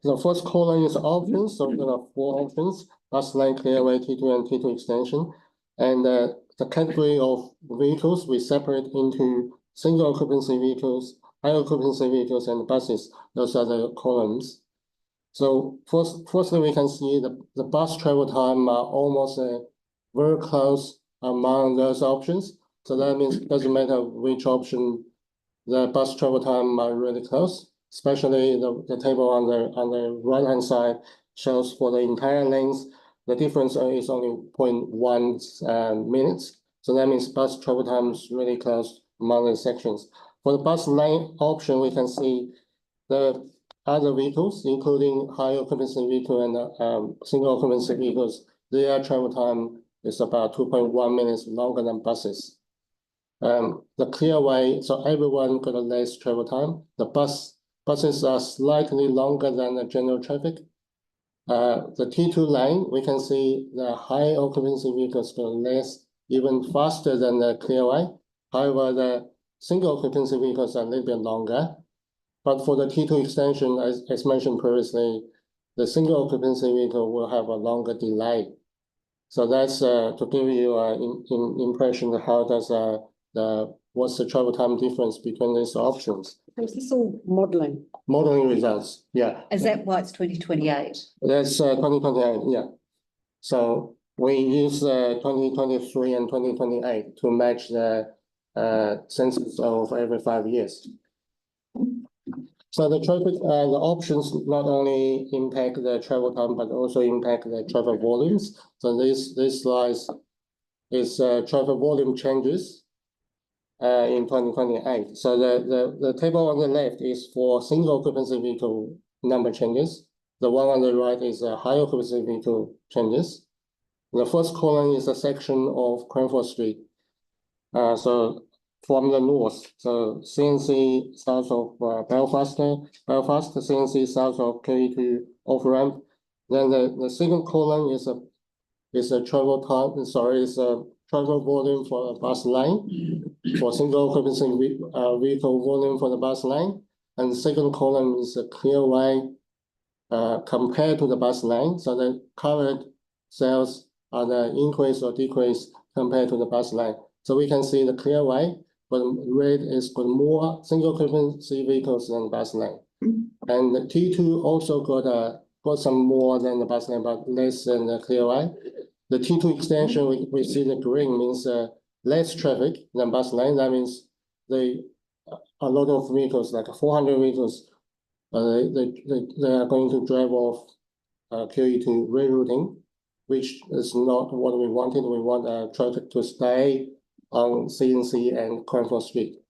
the first column is options. So there are 4 options: bus lane, clearway, T2 and T2 extension. And the category of vehicles we separate into single occupancy vehicles, high occupancy vehicles, and buses. Those are the columns. So firstly, we can see the bus travel time are almost very close among those options. So that means it doesn't matter which option, the bus travel time are really close. Especially the table on the right hand side shows for the entire length, the difference is only 0.1 minutes. So that means bus travel time is really close among the sections. For the bus lane option, we can see the other vehicles, including high occupancy vehicle and single occupancy vehicles, their travel time is about 2.1 minutes longer than buses. The clearway, so everyone got a less travel time. The buses are slightly longer than the general traffic. The T2 lane, we can see the high occupancy vehicles go less, even faster than the clearway. However, the single occupancy vehicles are a little bit longer. But for the T2 extension, as mentioned previously, the single occupancy vehicle will have a longer delay. So that's to give you an impression of how what's the travel time difference between these options. Is this all modelling? Modeling results, yeah. Is that why it's 2028? That's 2028, yeah. So we use 2023 and 2028 to match the census of every 5 years. So the traffic, the options not only impact the travel time, but also impact the traffic volumes. So this slide is traffic volume changes in 2028. So the table on the left is for single occupancy vehicle number changes. The one on the right is high occupancy vehicle changes. The first column is a section of Cranford Street. So from the north, so CNC south of Belfast, CNC south of QE2 off-ramp. Then the second column is a travel time, is a travel volume for a bus lane, for single occupancy vehicle volume for the bus lane. And the second column is a clearway compared to the bus lane. So the current sales are the increase or decrease compared to the bus lane. So we can see the clearway, but red is got more single occupancy vehicles than the bus lane. And the T2 also got some more than the bus lane, but less than the clearway. The T2 extension, we see the green means less traffic than bus lane. That means a lot of vehicles, like 400 vehicles, they are going to drive off QE2 rerouting, which is not what we wanted. We want traffic to stay on CNC and Cranford Street.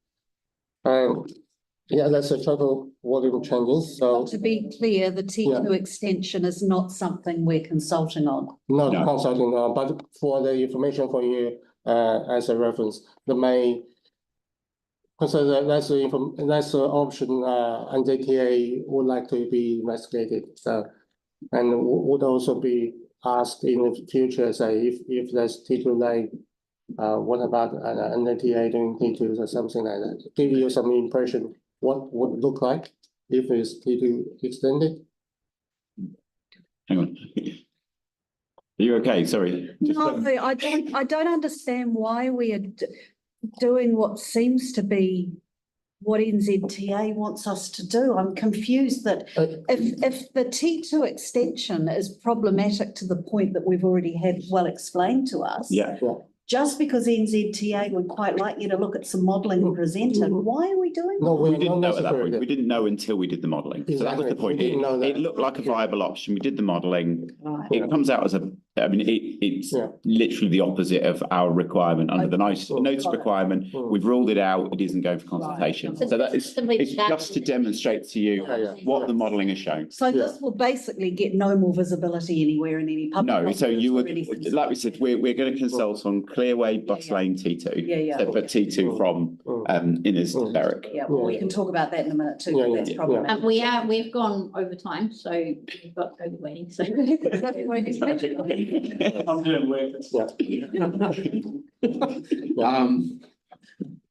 Yeah, that's the total volume changes. So to be clear, the T2 extension is not something we're consulting on. Not consulting on, but for the information for you as a reference, so that's the option NZTA would like to be investigated. So, and would also be asked in the future, say if there's T2 lane, what about NZTA doing T2 or something like that? Give you some impression what would look like if it's T2 extended. Hang on. Are you okay? Sorry. No, I don't understand why we are doing what seems to be what NZTA wants us to do. I'm confused that if the T2 extension is problematic to the point that we've already had well explained to us. Yeah. just because NZTA would quite like you to look at some modelling presented, why are we doing No, that? We we're didn't not know at that point. necessarily. We didn't know until we did the modelling. So that was the Exactly. point. We didn't know that. It looked like a viable option. We did the modelling. Right. It comes out as it's Yeah. literally the opposite of our requirement under the notice Got it. requirement. We've ruled it out. It isn't going for consultation. Right. So that is, Simply it's that- just to demonstrate to you what the modelling has shown. So this will basically get no more visibility anywhere in any public. No, so you would, documents or like we said, we're going to consult on Clearway, Bus Yeah, yeah. Lane, T2. Yeah, yeah. So, but T2 from Innes to Berwick. Yeah, well, we can talk about that in a minute too, Yeah, but that's yeah, problematic. we've gone over time, so we've got COVID waiting, so. I'm doing work.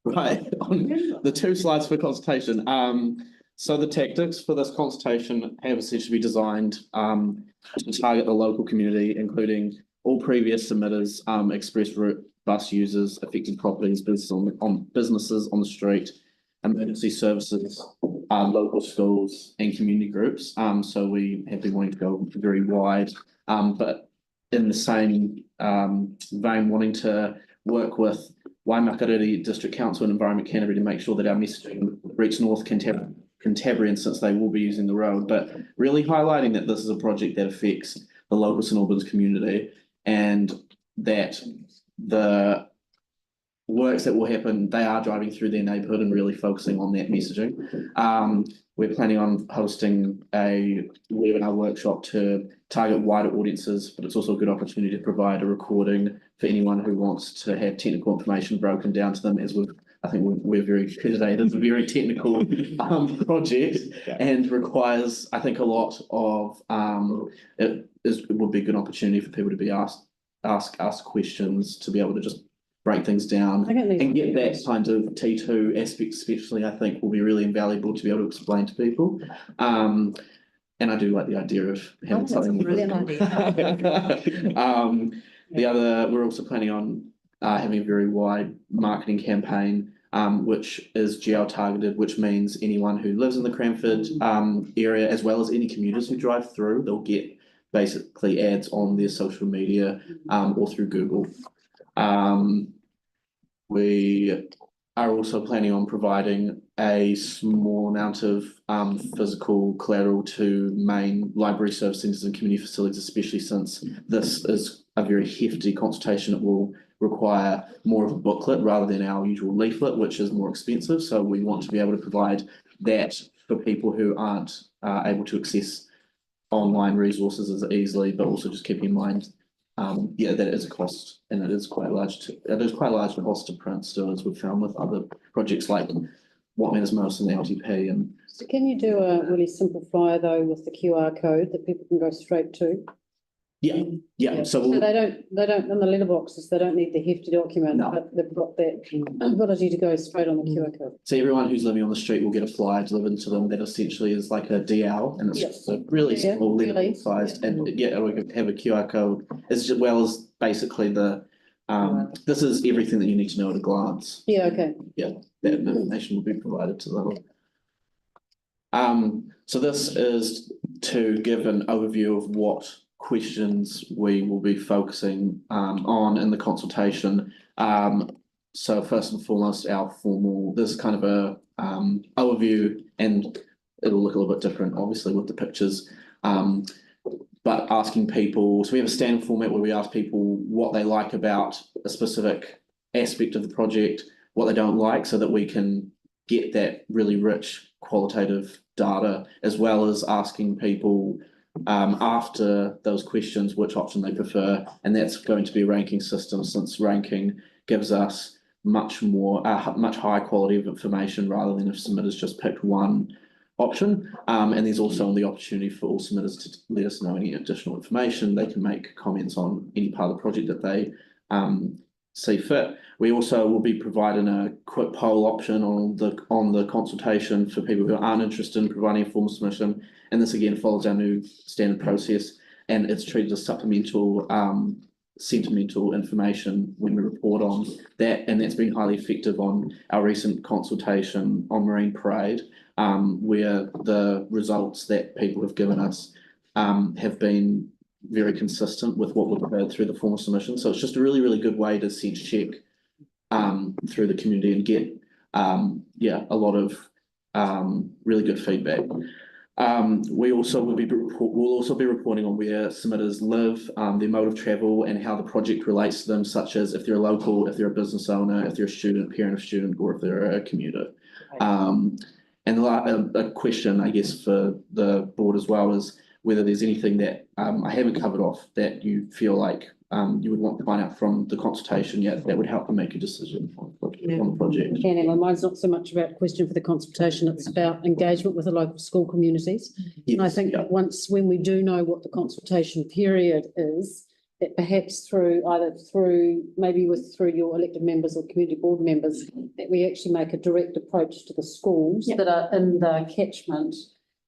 Right, on the 2 slides for consultation. So the tactics for this consultation have essentially been designed to target the local community, including all previous submitters, express route bus users, affected properties, businesses on the street, emergency services, local schools and community groups. So we have been wanting to go very wide, but in the same vein, wanting to work with Waimakariri District Council and Environment Canterbury to make sure that our messaging reaches North Cantabrians, since they will be using the road, but really highlighting that this is a project that affects the local St Albans community, and that the works that will happen, they are driving through their neighbourhood and really focusing on that messaging. We're planning on hosting a webinar workshop to target wider audiences, but it's also a good opportunity to provide a recording for anyone who wants to have technical information broken down to them, as I think we're very credited. It's a very technical project and requires, I think, a lot of it would be a good opportunity for people to be ask us questions, to be able to just break things down and get that kind of T2 aspect, especially, I think, will be really invaluable to be able to explain to people. And I do like the idea of having something. Brilliant idea. We're also planning on having a very wide marketing campaign, which is geo-targeted, which means anyone who lives in the Cranford area, as well as any commuters who drive through, they'll get basically ads on their social media or through Google. We are also planning on providing a small amount of physical collateral to main library service centres and community facilities, especially since this is a very hefty consultation. It will require more of a booklet rather than our usual leaflet, which is more expensive. So we want to be able to provide that for people who aren't able to access online resources as easily, but also just keep in mind that it is a cost, and it is quite large to cost to print still, as we've found with other projects like What Matters Most in the LTP. And So can you do a really simple flyer though with the QR code that people can go straight to? yeah, so So they don't, on the letterboxes, they don't need the hefty document, No. but they've got that ability to go straight on the QR code. So everyone who's living on the street will get a flyer delivered to them that essentially is like a DL, and it's Yeah. just a really Yeah, small really. letter sized, and we could have a QR code as well as basically the this is everything that you need to know at a glance. Yeah, okay. That information will be provided to them. So this is to give an overview of what questions we will be focusing on in the consultation. So first and foremost, this is kind of a overview, and it'll look a little bit different, obviously, with the pictures. But asking people, so we have a standard format where we ask people what they like about a specific aspect of the project, what they don't like, so that we can get that really rich qualitative data, as well as asking people after those questions which option they prefer. And that's going to be a ranking system, since ranking gives us much higher quality of information rather than if submitters just picked one option. And there's also the opportunity for all submitters to let us know any additional information. They can make comments on any part of the project that they see fit. We also will be providing a quick poll option on the consultation for people who aren't interested in providing a formal submission. And this again follows our new standard process, and it's treated as supplemental sentimental information when we report on that. And that's been highly effective on our recent consultation on Marine Parade, where the results that people have given us have been very consistent with what we've heard through the formal submission. So it's just a really, really good way to sense check through the community and get a lot of really good feedback. We'll also be reporting on where submitters live, their mode of travel, and how the project relates to them, such as if they're a local, if they're a business owner, if they're a student, parent of student, or if they're a commuter. And a question, I guess, for the board as well is whether there's anything that I haven't covered off that you feel like you would want to find out from the consultation yet that would help you make a decision on the project. Anyway, mine's not so much about a question for the consultation, it's about engagement with the local school communities. And I think that when we do know what the consultation period is, that perhaps through your elected members or community board members, that we actually make a direct approach to the schools that are in the catchment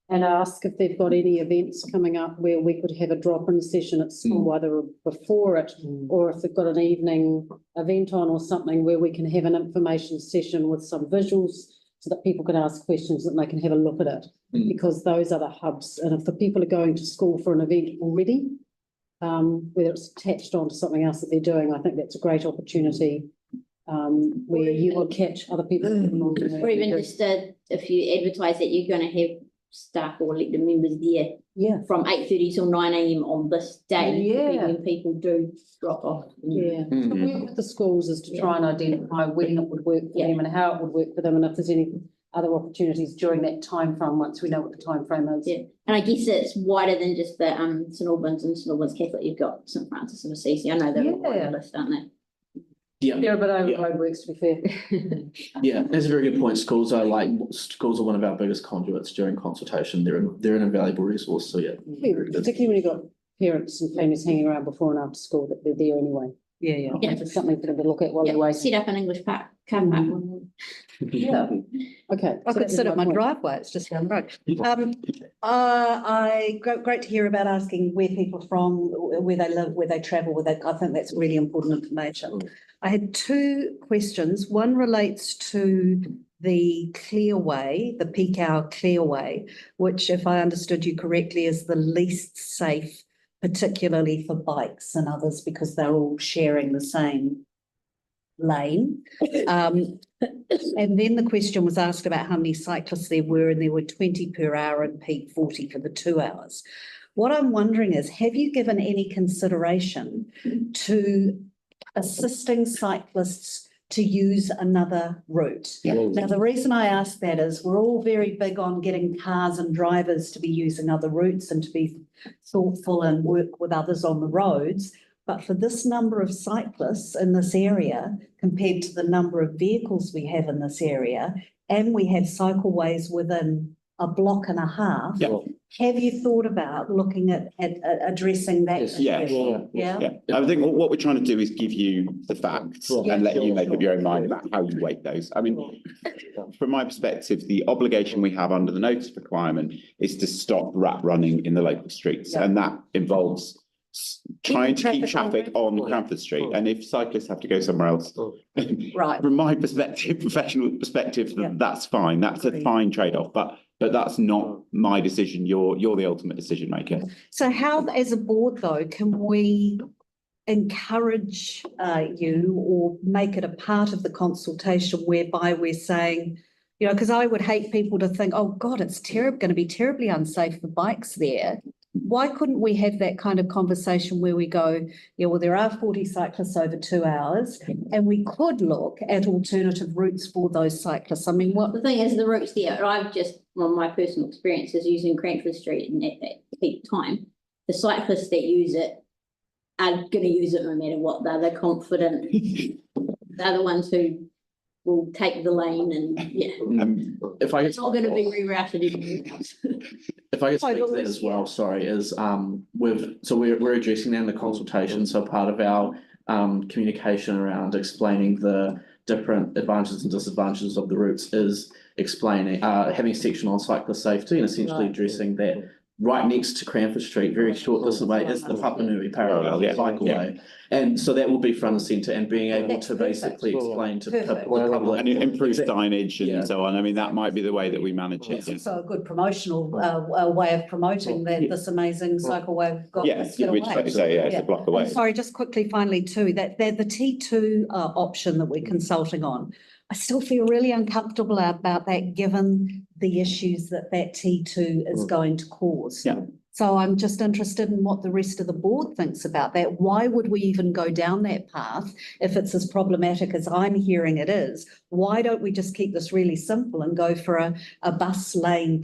and ask if they've got any events coming up where we could have a drop-in session at school, either before it or if they've got an evening event on or something where we can have an information session with some visuals so that people can ask questions and they can have a look at it, because those are the hubs. And if the people are going to school for an event already, whether it's attached onto something else that they're doing, I think that's a great opportunity where you will catch other people. Or even just if you advertise that you're going to have staff or elected members there from 8:30 till 9 a.m. on this day, when people do drop off. So work with the schools is to try and identify when it would work for them and how it would work for them, and if there's any other opportunities during that time frame once we know what the time frame is. And I guess it's wider than just the St Albans and St Albans Catholic. You've got St Francis of Assisi. I know they're all on the list, aren't they? They're a bit over roadworks, to be fair. Yeah, that's a very good point. Schools are one of our biggest conduits during consultation. They're an invaluable resource. So Particularly when you've got parents and families hanging around before and after school, that they're there anyway. It's something for them to look at while they're waiting. Set up an English car park. Okay. I could sit at my driveway, it's just down the road. Great to hear about asking where people are from, where they live, where they travel, I think that's really important information. I had two questions. One relates to the Clearway, the peak hour Clearway, which, if I understood you correctly, is the least safe, particularly for bikes and others, because they're all sharing the same lane. And then the question was asked about how many cyclists there were, and there were 20 per hour and peak 40 for the 2 hours. What I'm wondering is, have you given any consideration to assisting cyclists to use another route? Now, the reason I ask that is we're all very big on getting cars and drivers to be using other routes and to be thoughtful and work with others on the roads. But for this number of cyclists in this area, compared to the number of vehicles we have in this area, and we have cycleways within a block and a half, have you thought about looking at addressing that? I think what we're trying to do is give you the facts and let you make up your own mind about how you weight those. I mean, from my perspective, the obligation we have under the notice requirement is to stop rat running in the local streets, and that involves trying to keep traffic on Cranford Street. And if cyclists have to go somewhere else, from my perspective, professional perspective, that's fine. That's a fine trade-off, but that's not my decision. You're the ultimate decision maker. So how, as a board though, can we encourage you or make it a part of the consultation whereby we're saying, you know, because I would hate people to think, oh God, it's going to be terribly unsafe for bikes there. Why couldn't we have that kind of conversation where we go, well, there are 40 cyclists over 2 hours, and we could look at alternative routes for those cyclists. I mean, The thing is, the routes there, my personal experience is using Cranford Street and at that peak time, the cyclists that use it are going to use it no matter what. They're the confident. They're the ones who will take the lane and it's not going to be rerouted anymore. If I could speak to that as well, we're addressing that in the consultation. So part of our communication around explaining the different advantages and disadvantages of the routes is explaining, having a section on cyclist safety and essentially addressing that right next to Cranford Street, very short distance away, is the Papanui parallel Yeah. cycleway. And so that will be front and centre, and being able That's to perfect. basically explain to Perfect. the public. And improve Exactly. signage Yeah. and so on. I mean, that might be the way that we manage it. It's also a good promotional way of promoting that this amazing cycleway we've got. Yes, get which, away. like you say, it's Yeah. a block And away. sorry, just quickly, finally too, that the T2 option that we're consulting on, I still feel really uncomfortable about that, given the issues that T2 is going to cause. Yeah. So I'm just interested in what the rest of the board thinks about that. Why would we even go down that path if it's as problematic as I'm hearing it is? Why don't we just keep this really simple and go for a bus lane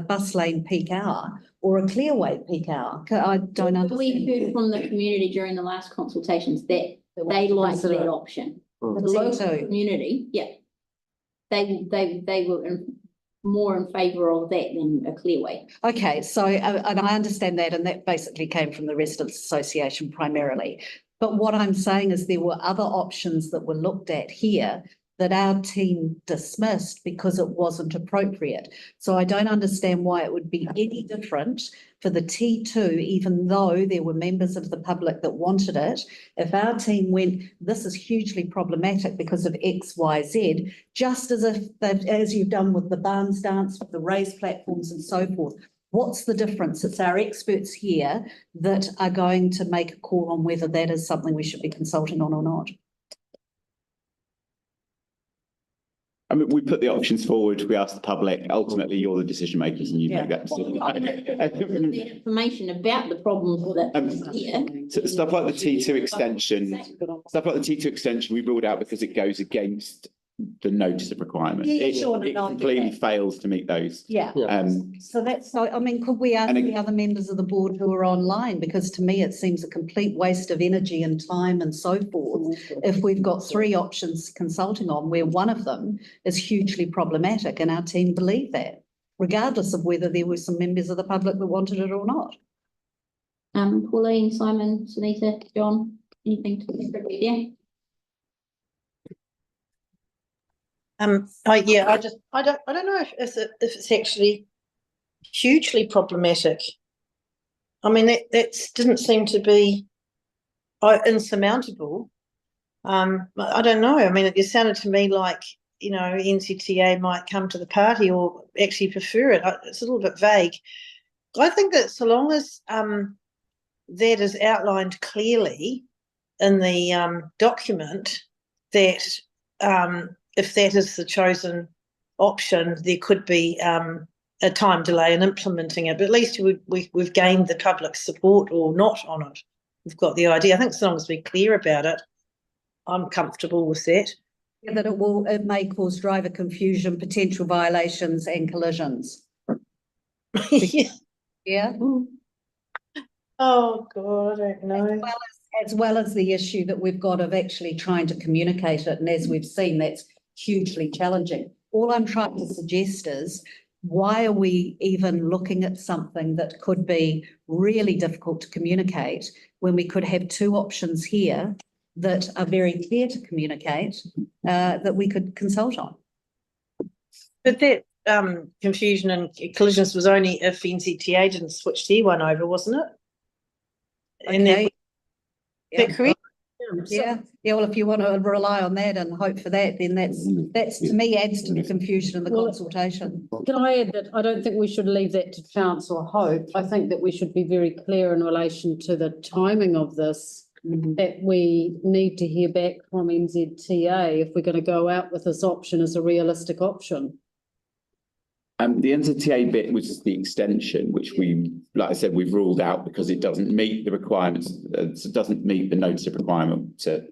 bus lane peak hour or a clearway peak hour? I don't understand. We heard from the community during the last consultations that they like that option. The local community, yeah. They were more in favour of that than a clearway. Okay, so, and I understand that, and that basically came from the Residents Association primarily. But what I'm saying is there were other options that were looked at here that our team dismissed because it wasn't appropriate. So I don't understand why it would be any different for the T2, even though there were members of the public that wanted it. If our team went, this is hugely problematic because of X, Y, Z, just as you've done with the Barnes dance, with the raised platforms and so forth. What's the difference? It's our experts here that are going to make a call on whether that is something we should be consulting on or not. I mean, we put the options forward, we asked the public, ultimately you're the decision makers and you Yeah. make that decision. The information about the problems that here. So stuff like the T2 extension, we ruled out because it goes against the notice of requirement. Yeah, It sure, no, it no, I get completely that. fails to meet those. Yeah. So I mean, could we ask And the other members of the board who are online? Because to me, it seems a complete waste of energy and time and so forth. If we've got three options consulting on where one of them is hugely problematic and our team believe that, regardless of whether there were some members of the public that wanted it or not. Pauline, Simon, Sunita, John, anything to contribute? Yeah. I don't know if it's actually hugely problematic. I mean, that didn't seem to be insurmountable. I don't know. I mean, it sounded to me like, you know, NZTA might come to the party or actually prefer it. It's a little bit vague. I think that so long as that is outlined clearly in the document, that if that is the chosen option, there could be a time delay in implementing it. But at least we've gained the public support or not on it. We've got the idea. I think as long as we're clear about it, I'm comfortable with that. Yeah, that it may cause driver confusion, potential violations and collisions. Yeah. Yeah. Oh God, I don't know. As well as the issue that we've got of actually trying to communicate it. And as we've seen, that's hugely challenging. All I'm trying to suggest is, why are we even looking at something that could be really difficult to communicate when we could have two options here that are very clear to communicate, that we could consult on? But that confusion and collisions was only if NZTA didn't switch their one over, wasn't it? And Okay. is that correct? Yeah. Well, if you want to rely on that and hope for that, then that's to me adds to the confusion in the consultation. Can I add that I don't think we should leave that to chance or hope. I think that we should be very clear in relation to the timing of this, that we need to hear back from NZTA if we're going to go out with this option as a realistic option. The NZTA bit was the extension, which like I said, we've ruled out because it doesn't meet the requirements. It doesn't meet the notice of requirement to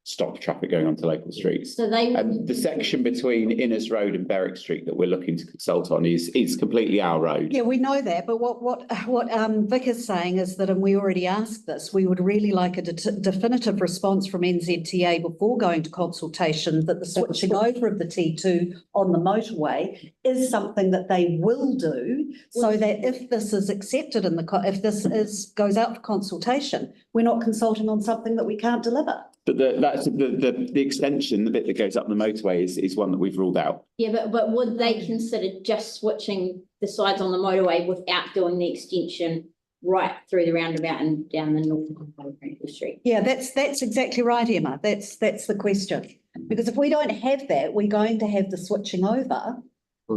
stop traffic going onto local streets. So they. The section between Innes Road and Berwick Street that we're looking to consult on is completely our road. Yeah, we know that, but what Vic is saying is that, and we already asked this, we would really like a definitive response from NZTA before going to consultation that the switching over of the T2 on the motorway is something that they will do, so that if this is accepted if this goes out for consultation, we're not consulting on something that we can't deliver. But the extension, the bit that goes up the motorway is one that we've ruled out. Yeah, but would they consider just switching the sides on the motorway without doing the extension right through the roundabout and down the northern part of Cranfield Street? Yeah, that's exactly right, Emma. That's the question. Because if we don't have that, we're going to have the switching over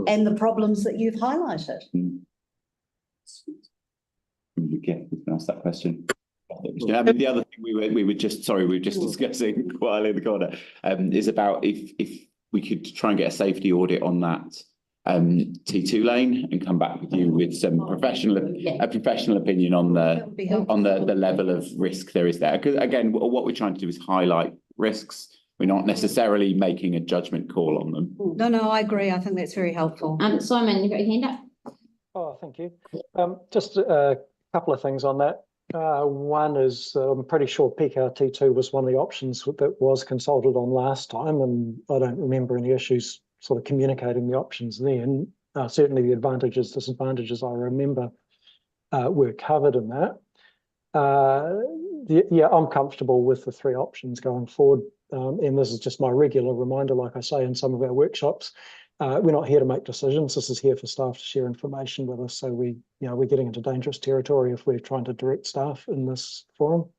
and the problems that you've highlighted. Okay, we can ask that question. I mean, the other thing we were just discussing quietly in the corner is about if we could try and get a safety audit on that T2 lane and come back with you with some professional opinion on the level of risk there is there. Because again, what we're trying to do is highlight risks. We're not necessarily making a judgment call on them. No, I agree. I think that's very helpful. Simon, you've got your hand up. Oh, thank you. Just a couple of things on that. One is I'm pretty sure PKRT2 was one of the options that was consulted on last time, and I don't remember any issues sort of communicating the options then. Certainly the advantages, disadvantages I remember were covered in that. Yeah, I'm comfortable with the three options going forward. And this is just my regular reminder, like I say, in some of our workshops. We're not here to make decisions. This is here for staff to share information with us. So we're getting into dangerous territory if we're trying to direct staff in this forum.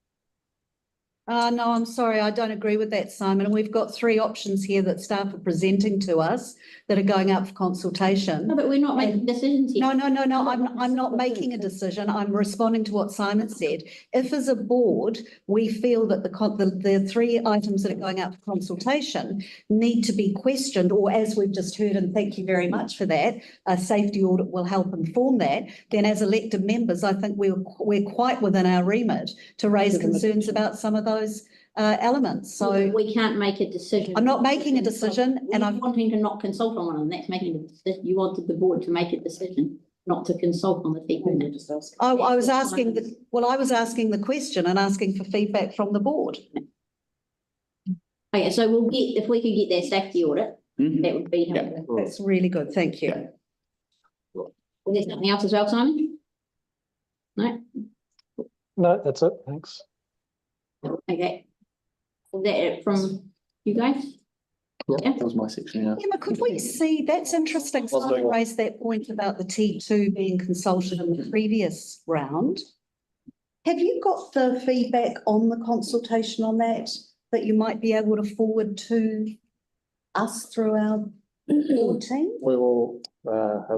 No, I'm sorry, I don't agree with that, Simon. We've got three options here that staff are presenting to us that are going up for consultation. No, but we're not making decisions here. No, I'm not making a decision. I'm responding to what Simon said. If as a board, we feel that the three items that are going up for consultation need to be questioned, or as we've just heard, and thank you very much for that, a safety audit will help inform that, then as elected members, I think we're quite within our remit to raise concerns about some of those elements. So we can't make a decision. I'm not making a decision, and I'm wanting to not consult on one of them. That's making a decision. You wanted the board to make a decision, not to consult on the feedback. I was asking the question and asking for feedback from the board. Okay, so if we could get their safety audit, that would be helpful. That's really good. Thank you. Yeah. There's nothing else as well, Simon? No? No, that's it. Thanks. Okay. Is that it from you guys? Yeah, that was my section, yeah. Emma, could we see, that's interesting, someone raised that point about the T2 being consulted in the previous round. Have you got the feedback on the consultation on that you might be able to forward to us through our board team? We will.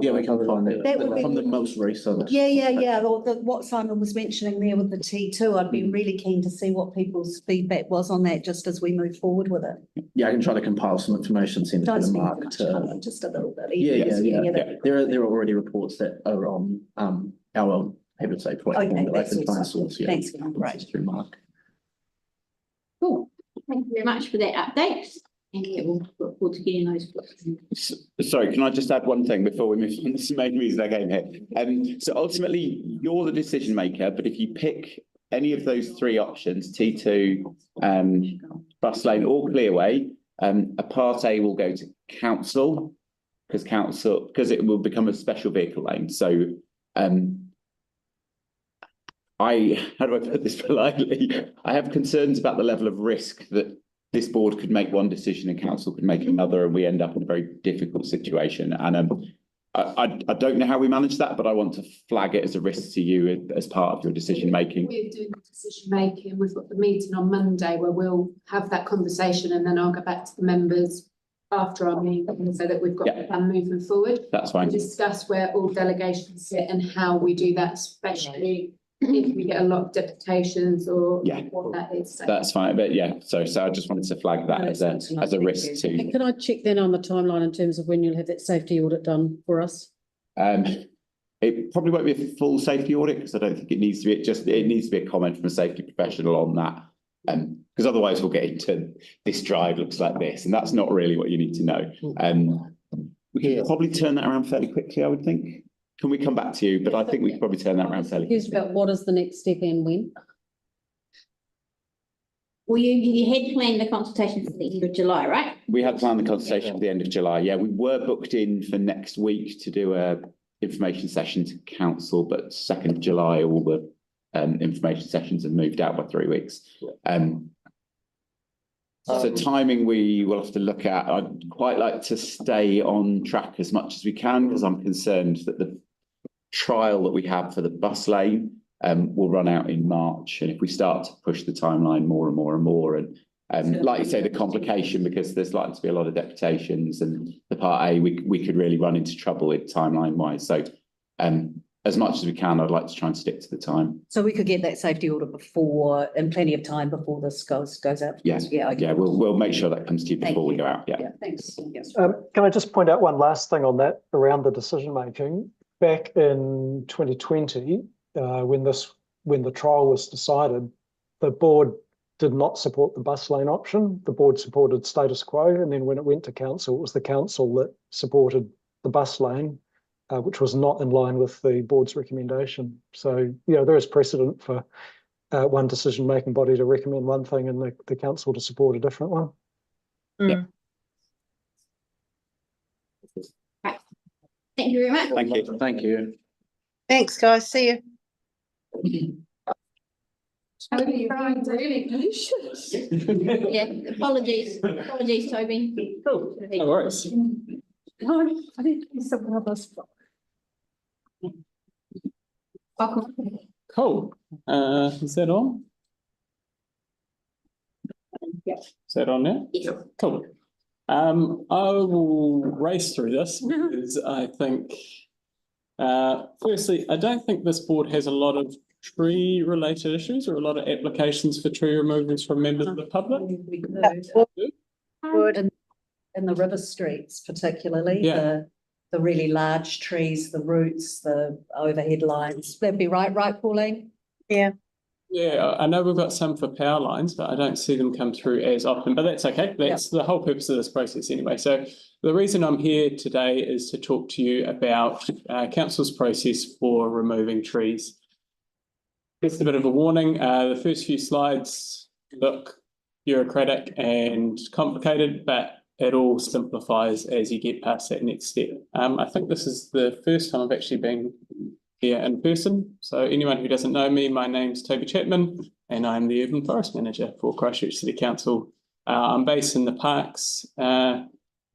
Yeah, we can find it. That would be From the most recent. Yeah. Or what Simon was mentioning there with the T2, I'd be really keen to see what people's feedback was on that, just as we move forward with it. Yeah, I can try to compile some information, send it to Mark. Just a little bit. Yeah. There are already reports that are on our Happy to Say platform that I can try and source. Yeah. Thanks, great. Through Mark. Cool. Thank you very much for that update. And yeah, we'll look forward to getting those. Sorry, can I just add one thing before we move on? This is the main reason I came here. So ultimately, you're the decision maker, but if you pick any of those three options, T2, bus lane or clearway, a part A will go to council because it will become a special vehicle lane. So how do I put this politely? I have concerns about the level of risk that this board could make one decision and council could make another, and we end up in a very difficult situation. And I don't know how we manage that, but I want to flag it as a risk to you as part of your decision making. We're doing the decision making. We've got the meeting on Monday where we'll have that conversation, and then I'll go back to the members after our meeting so that we've got a plan moving forward. That's fine. And discuss where all delegations sit and how we do that, especially if we get a lot of deputations or what that is. So. That's fine, but so I just wanted to flag that as a risk too. Can I check then on the timeline in terms of when you'll have that safety audit done for us? It probably won't be a full safety audit because I don't think it needs to be. It needs to be a comment from a safety professional on that, because otherwise we'll get into this drive looks like this, and that's not really what you need to know. We can probably turn that around fairly quickly, I would think. Can we come back to you? But I think we can probably turn that around fairly quickly. About what is the next step and when? Well, you had planned the consultation for the end of July, right? We had planned the consultation for the end of July. Yeah, we were booked in for next week to do a information session to council, but 2nd of July, all the information sessions have moved out by 3 weeks. So timing, we will have to look at. I'd quite like to stay on track as much as we can, because I'm concerned that the trial that we have for the bus lane will run out in March. And if we start to push the timeline more and more and more, and like you say, the complication, because there's likely to be a lot of deputations and the Part A, we could really run into trouble with timeline wise. So as much as we can, I'd like to try and stick to the time. So we could get that safety order before, in plenty of time before this goes out. Yeah, okay. yeah, we'll make sure that comes to you before we go out. Yeah. Thanks. Yes. Can I just point out one last thing on that around the decision making? Back in 2020, when the trial was decided, the board did not support the bus lane option. The board supported status quo, and then when it went to council, it was the council that supported the bus lane, which was not in line with the board's recommendation. So, there is precedent for one decision-making body to recommend one thing and the council to support a different one. Mm. Right. Thank you very much. Thank you. Thank you. Thanks, guys. See you. Toby, you're being really patient. Yeah, apologies, Toby. Cool. No worries. No, I didn't do something else. Welcome. Cool. Is that on? Yep. Is that on now? Yes. Cool. I will race through this because I think, firstly, I don't think this board has a lot of tree related issues or a lot of applications for tree removals from members of the public. We could. Would. In the river streets particularly, Yeah. the really large trees, the roots, the overhead lines. That'd be right, Pauline? Yeah, I know we've got some for power lines, but I don't see them come through as often, but that's okay. That's the whole purpose of this process anyway. So the reason I'm here today is to talk to you about council's process for removing trees. Just a bit of a warning, the first few slides look bureaucratic and complicated, but it all simplifies as you get past that next step. I think this is the first time I've actually been here in person. So anyone who doesn't know me, my name's Toby Chapman, and I'm the Urban Forest Manager for Christchurch City Council. I'm based in the Parks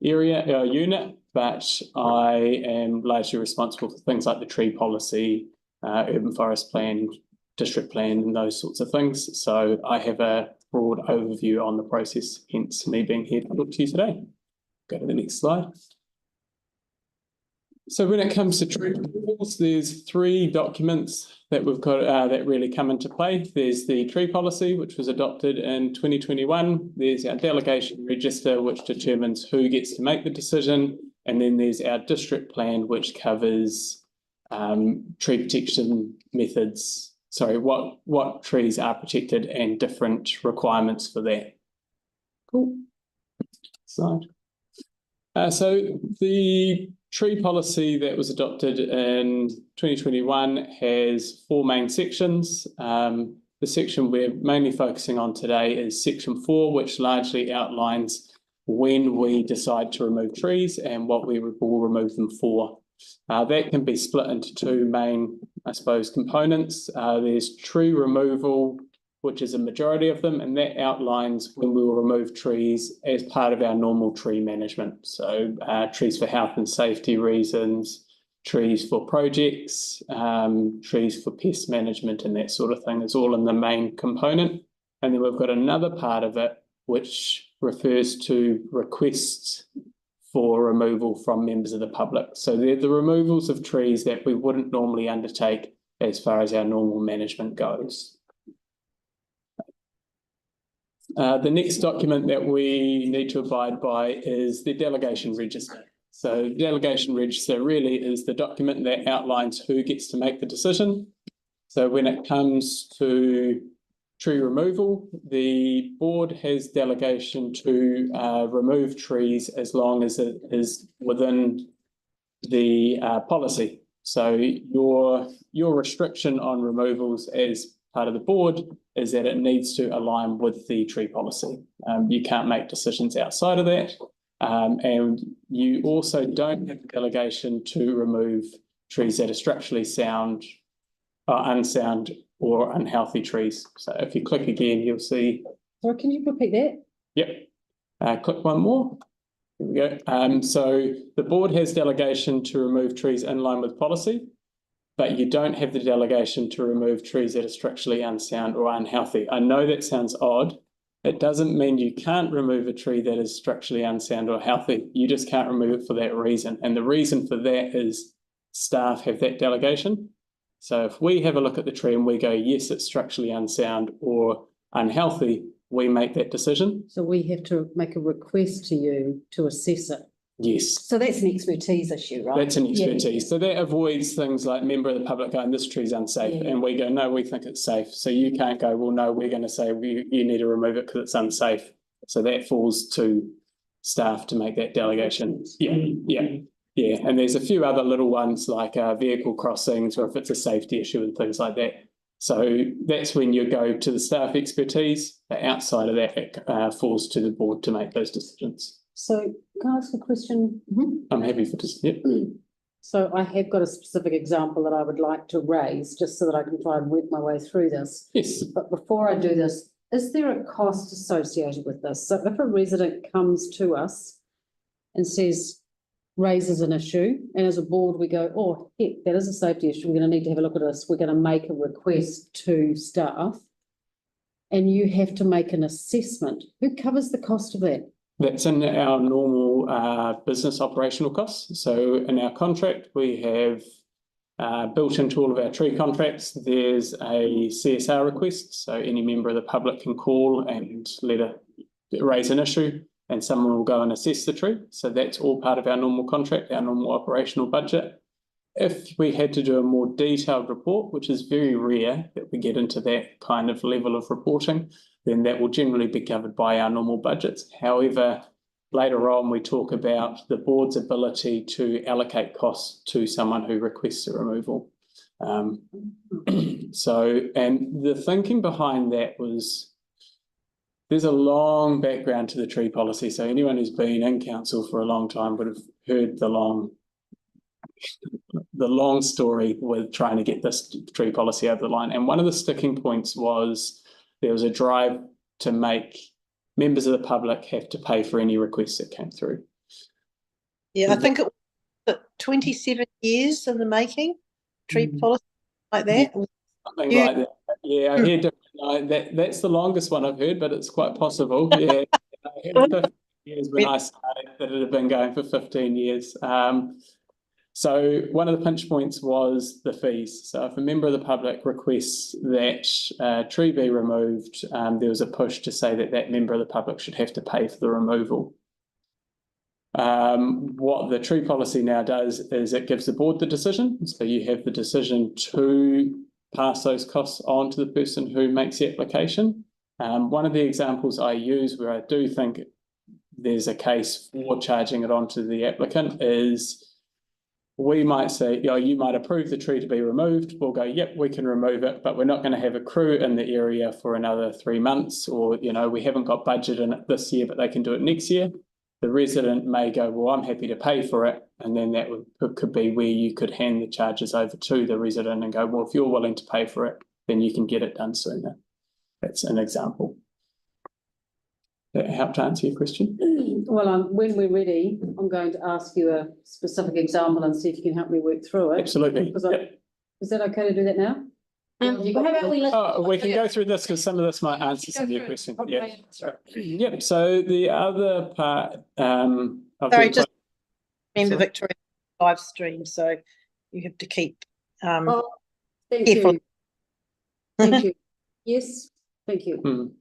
unit, but I am largely responsible for things like the tree policy, urban forest plan, district plan, and those sorts of things. So I have a broad overview on the process, hence me being here to talk to you today. Go to the next slide. So when it comes to tree removals, there's 3 documents that we've got that really come into play. There's the tree policy, which was adopted in 2021. There's our delegation register, which determines who gets to make the decision. And then there's our district plan, which covers tree protection methods. Sorry, what trees are protected and different requirements for that. Cool. Slide. So the tree policy that was adopted in 2021 has 4 main sections. The section we're mainly focusing on today is section 4, which largely outlines when we decide to remove trees and what we will remove them for. That can be split into 2 main, I suppose, components. There's tree removal, which is a majority of them, and that outlines when we will remove trees as part of our normal tree management. So trees for health and safety reasons, trees for projects, trees for pest management and that sort of thing is all in the main component. And then we've got another part of it which refers to requests for removal from members of the public. So they're the removals of trees that we wouldn't normally undertake as far as our normal management goes. The next document that we need to abide by is the delegation register. So the delegation register really is the document that outlines who gets to make the decision. So when it comes to tree removal, the board has delegation to remove trees as long as it is within the policy. So your restriction on removals as part of the board is that it needs to align with the tree policy. You can't make decisions outside of that. And you also don't have the delegation to remove trees that are structurally sound, unsound, or unhealthy trees. So if you click again, you'll see. So can you repeat that? Yep. Click one more. Here we go. So the board has delegation to remove trees in line with policy, but you don't have the delegation to remove trees that are structurally unsound or unhealthy. I know that sounds odd. It doesn't mean you can't remove a tree that is structurally unsound or healthy. You just can't remove it for that reason. And the reason for that is staff have that delegation. So if we have a look at the tree and we go, yes, it's structurally unsound or unhealthy, we make that decision. So we have to make a request to you to assess it. Yes. So that's an expertise issue, right? That's an expertise. So that avoids things like member of the public going, this tree's unsafe. Yeah. And we go, no, we think it's safe. So you can't go, well, no, we're going to say you need to remove it because it's unsafe. So that falls to staff to make that delegation. Yeah. And there's a few other little ones like vehicle crossings or if it's a safety issue and things like that. So that's when you go to the staff expertise. But outside of that, it falls to the board to make those decisions. So can I ask a question? I'm happy for this. Yep. So I have got a specific example that I would like to raise just so that I can try and work my way through this. Yes. But before I do this, is there a cost associated with this? So if a resident comes to us and raises an issue, and as a board we go, oh, heck, that is a safety issue, we're going to need to have a look at this, we're going to make a request to staff, and you have to make an assessment, who covers the cost of that? That's in our normal business operational costs. So in our contract, we have built into all of our tree contracts, there's a CSR request. So any member of the public can call and raise an issue and someone will go and assess the tree. So that's all part of our normal contract, our normal operational budget. If we had to do a more detailed report, which is very rare that we get into that kind of level of reporting, then that will generally be covered by our normal budgets. However, later on, we talk about the board's ability to allocate costs to someone who requests a removal. And the thinking behind that was, there's a long background to the tree policy. So anyone who's been in council for a long time would have heard the long story with trying to get this tree policy over the line. And one of the sticking points was there was a drive to make members of the public have to pay for any requests that came through. Yeah, I think it was 27 years in the making, tree policy like that. Something like that. Yeah, I hear different. That's the longest one I've heard, but it's quite possible. Yeah, I heard 15 years when I started that it had been going for 15 years. So one of the pinch points was the fees. So if a member of the public requests that a tree be removed, there was a push to say that that member of the public should have to pay for the removal. What the tree policy now does is it gives the board the decision. So you have the decision to pass those costs on to the person who makes the application. One of the examples I use where I do think there's a case for charging it on to the applicant is we might say, you might approve the tree to be removed. We'll go, yep, we can remove it, but we're not going to have a crew in the area for another 3 months, or, we haven't got budget in it this year, but they can do it next year. The resident may go, well, I'm happy to pay for it. And then that could be where you could hand the charges over to the resident and go, well, if you're willing to pay for it, then you can get it done sooner. That's an example. That help to answer your question? Well, when we're ready, I'm going to ask you a specific example and see if you can help me work through it. Absolutely. Yep. Is that okay to do that now? We can go through this because some of this might answer some of your questions. Yeah. Yep. So the other part sorry, just remember Victoria live stream, so you have to keep thank careful. you. Thank you. Yes, thank you.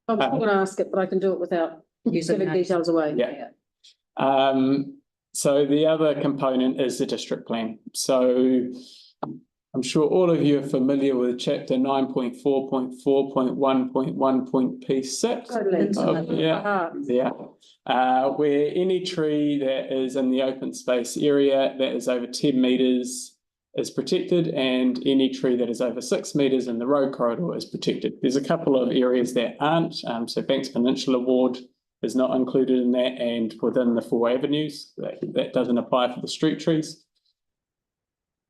I'm not going to ask it, but I can do it without giving details away. Yeah. So the other component is the district plan. So I'm sure all of you are familiar with chapter 9.4.1.1.P6. Where any tree that is in the open space area that is over 10 metres is protected, and any tree that is over 6 metres in the road corridor is protected. There's a couple of areas that aren't. So Banks Peninsula Ward is not included in that, and within the 4 avenues, that doesn't apply for the street trees.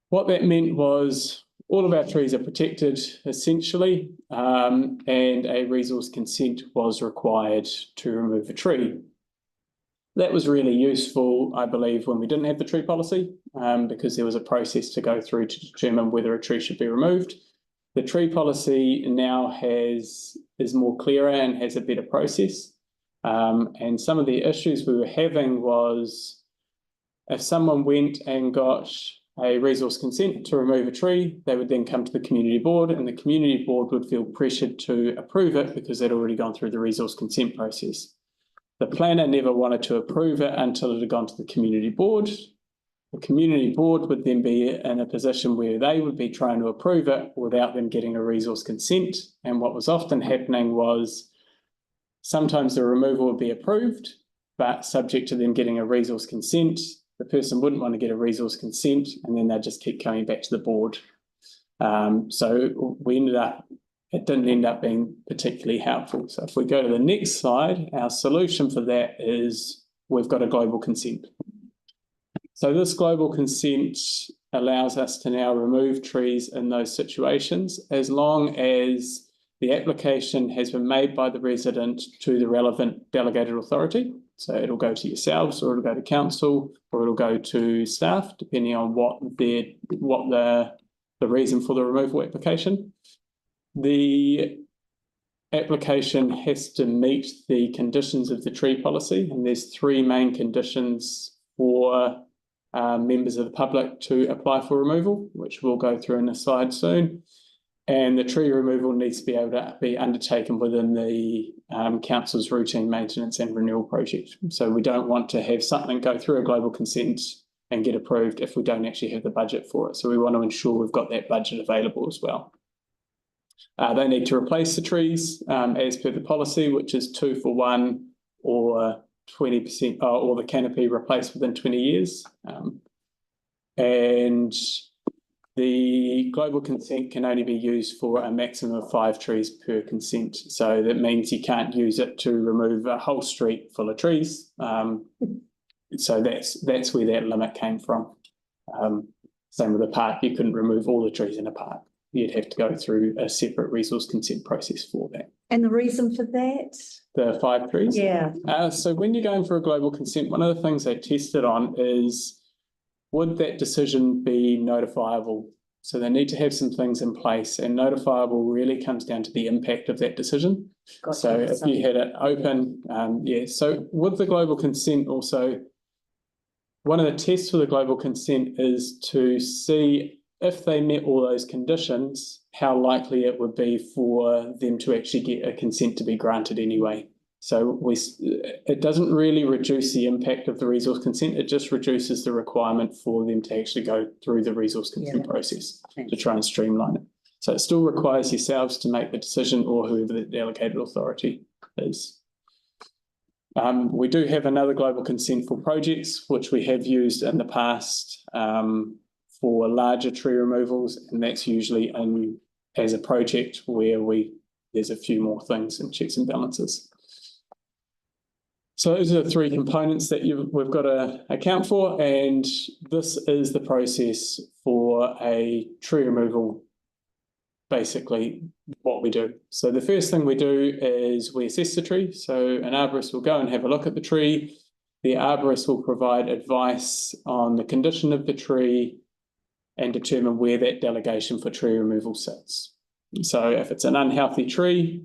What that meant was all of our trees are protected essentially, and a resource consent was required to remove a tree. That was really useful, I believe, when we didn't have the tree policy, because there was a process to go through to determine whether a tree should be removed. The tree policy now is more clearer and has a better process. And some of the issues we were having was if someone went and got a resource consent to remove a tree, they would then come to the community board, and the community board would feel pressured to approve it because they'd already gone through the resource consent process. The planner never wanted to approve it until it had gone to the community board. The community board would then be in a position where they would be trying to approve it without them getting a resource consent. And what was often happening was sometimes the removal would be approved, but subject to them getting a resource consent. The person wouldn't want to get a resource consent, and then they'd just keep coming back to the board. So it didn't end up being particularly helpful. So if we go to the next slide, our solution for that is we've got a global consent. So this global consent allows us to now remove trees in those situations as long as the application has been made by the resident to the relevant delegated authority. So it'll go to yourselves, or it'll go to council, or it'll go to staff, depending on what the reason for the removal application. The application has to meet the conditions of the tree policy, and there's three main conditions for members of the public to apply for removal, which we'll go through in a slide soon. And the tree removal needs to be able to be undertaken within the council's routine maintenance and renewal project. So we don't want to have something go through a global consent and get approved if we don't actually have the budget for it. So we want to ensure we've got that budget available as well. They need to replace the trees as per the policy, which is 2 for 1 or 20%, or the canopy replaced within 20 years. And the global consent can only be used for a maximum of 5 trees per consent. So that means you can't use it to remove a whole street full of trees. So that's where that limit came from. Same with the park, you couldn't remove all the trees in a park. You'd have to go through a separate resource consent process for that. And the reason for that? The 5 trees? Yeah. So when you're going for a global consent, one of the things they tested on is, would that decision be notifiable? So they need to have some things in place, and notifiable really comes down to the impact of that decision. Gotcha. So if you had it open, so with the global consent also, one of the tests for the global consent is to see if they met all those conditions, how likely it would be for them to actually get a consent to be granted anyway. So it doesn't really reduce the impact of the resource consent, it just reduces the requirement for them to actually go through the resource consent process to try and streamline it. So it still requires yourselves to make the decision, or whoever the delegated authority is. We do have another global consent for projects, which we have used in the past for larger tree removals, and that's usually as a project where there's a few more things and checks and balances. So those are the 3 components that we've got to account for, and this is the process for a tree removal, basically what we do. So the first thing we do is we assess the tree. So an arborist will go and have a look at the tree. The arborist will provide advice on the condition of the tree and determine where that delegation for tree removal sits. So if it's an unhealthy tree,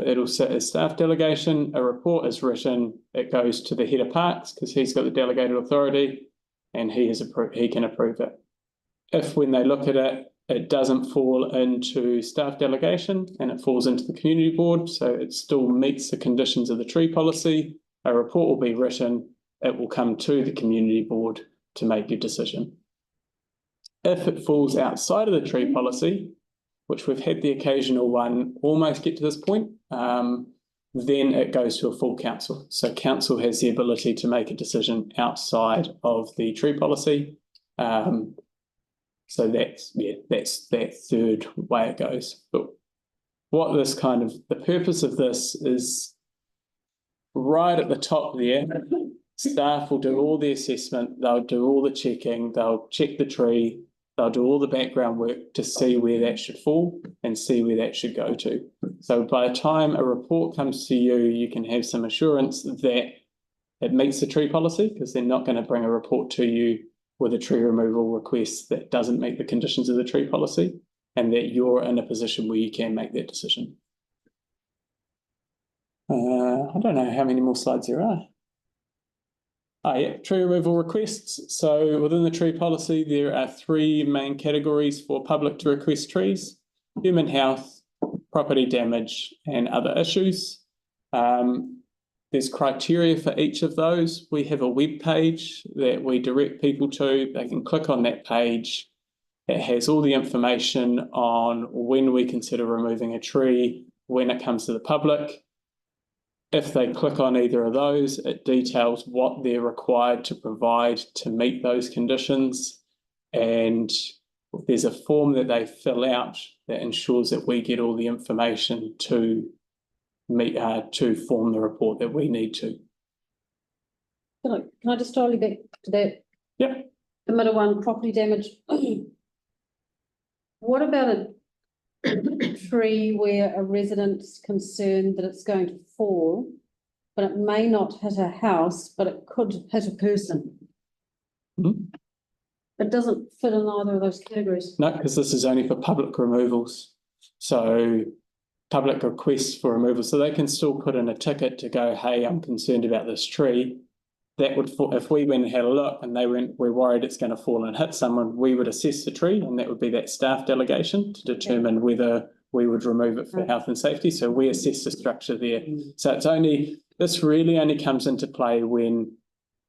it'll sit as staff delegation. A report is written, it goes to the head of parks because he's got the delegated authority, and he can approve it. If when they look at it, it doesn't fall into staff delegation and it falls into the community board, so it still meets the conditions of the tree policy, a report will be written, it will come to the community board to make your decision. If it falls outside of the tree policy, which we've had the occasional one almost get to this point, then it goes to a full council. So council has the ability to make a decision outside of the tree policy. So that's that third way it goes. But what the purpose of this is, right at the top there, staff will do all the assessment, they'll do all the checking, they'll check the tree, They'll do all the background work to see where that should fall and see where that should go to. So by the time a report comes to you, you can have some assurance that it meets the tree policy, because they're not going to bring a report to you with a tree removal request that doesn't meet the conditions of the tree policy, and that you're in a position where you can make that decision. I don't know how many more slides there are. Oh yeah, tree removal requests. So within the tree policy, there are 3 main categories for public to request trees: human health, property damage, and other issues. There's criteria for each of those. We have a web page that we direct people to. They can click on that page. It has all the information on when we consider removing a tree, when it comes to the public. If they click on either of those, it details what they're required to provide to meet those conditions. And there's a form that they fill out that ensures that we get all the information to meet to form the report that we need to. Can I just dial you back to that? Yep. The middle one, property damage. What about a tree where a resident's concerned that it's going to fall, but it may not hit a house, but it could hit a person? It doesn't fit in either of those categories. No, because this is only for public removals. So public requests for removal. So they can still put in a ticket to go, hey, I'm concerned about this tree. That would, if we went and had a look and they went, we're worried it's going to fall and hit someone, we would assess the tree, and that would be that staff delegation to determine whether we would remove it for health and safety. So we assess the structure there. So it's only, this really only comes into play when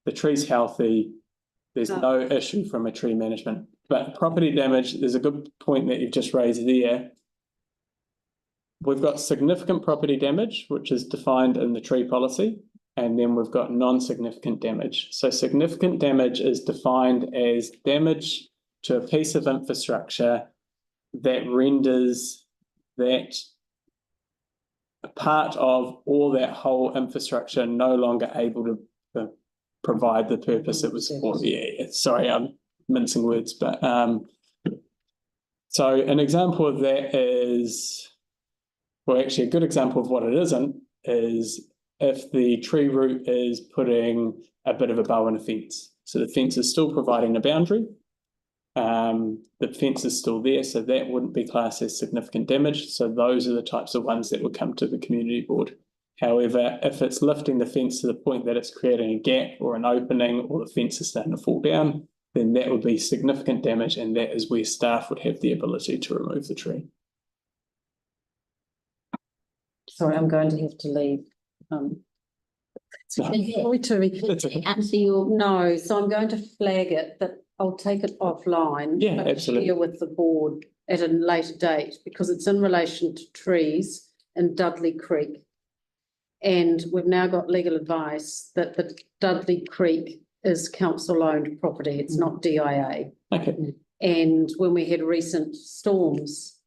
the tree's healthy, there's no issue from a tree management. But property damage, there's a good point that you've just raised there. We've got significant property damage, which is defined in the tree policy, and then we've got non-significant damage. So significant damage is defined as damage to a piece of infrastructure that renders that a part of or that whole infrastructure no longer able to provide the purpose it was for. Yeah, sorry, I'm mincing words, but so an example of that is, well, actually a good example of what it isn't is if the tree root is putting a bit of a bow in a fence. So the fence is still providing a boundary. The fence is still there, so that wouldn't be classed as significant damage. So those are the types of ones that would come to the community board. However, if it's lifting the fence to the point that it's creating a gap or an opening, or the fence is starting to fall down, then that would be significant damage, and that is where staff would have the ability to remove the tree. Sorry, I'm going to have to leave. Sorry to answer your. No, so I'm going to flag it, but I'll take it offline. Yeah, absolutely. Share with the board at a later date, because it's in relation to trees in Dudley Creek. And we've now got legal advice that the Dudley Creek is council-owned property. It's not DIA. Okay. And when we had recent storms,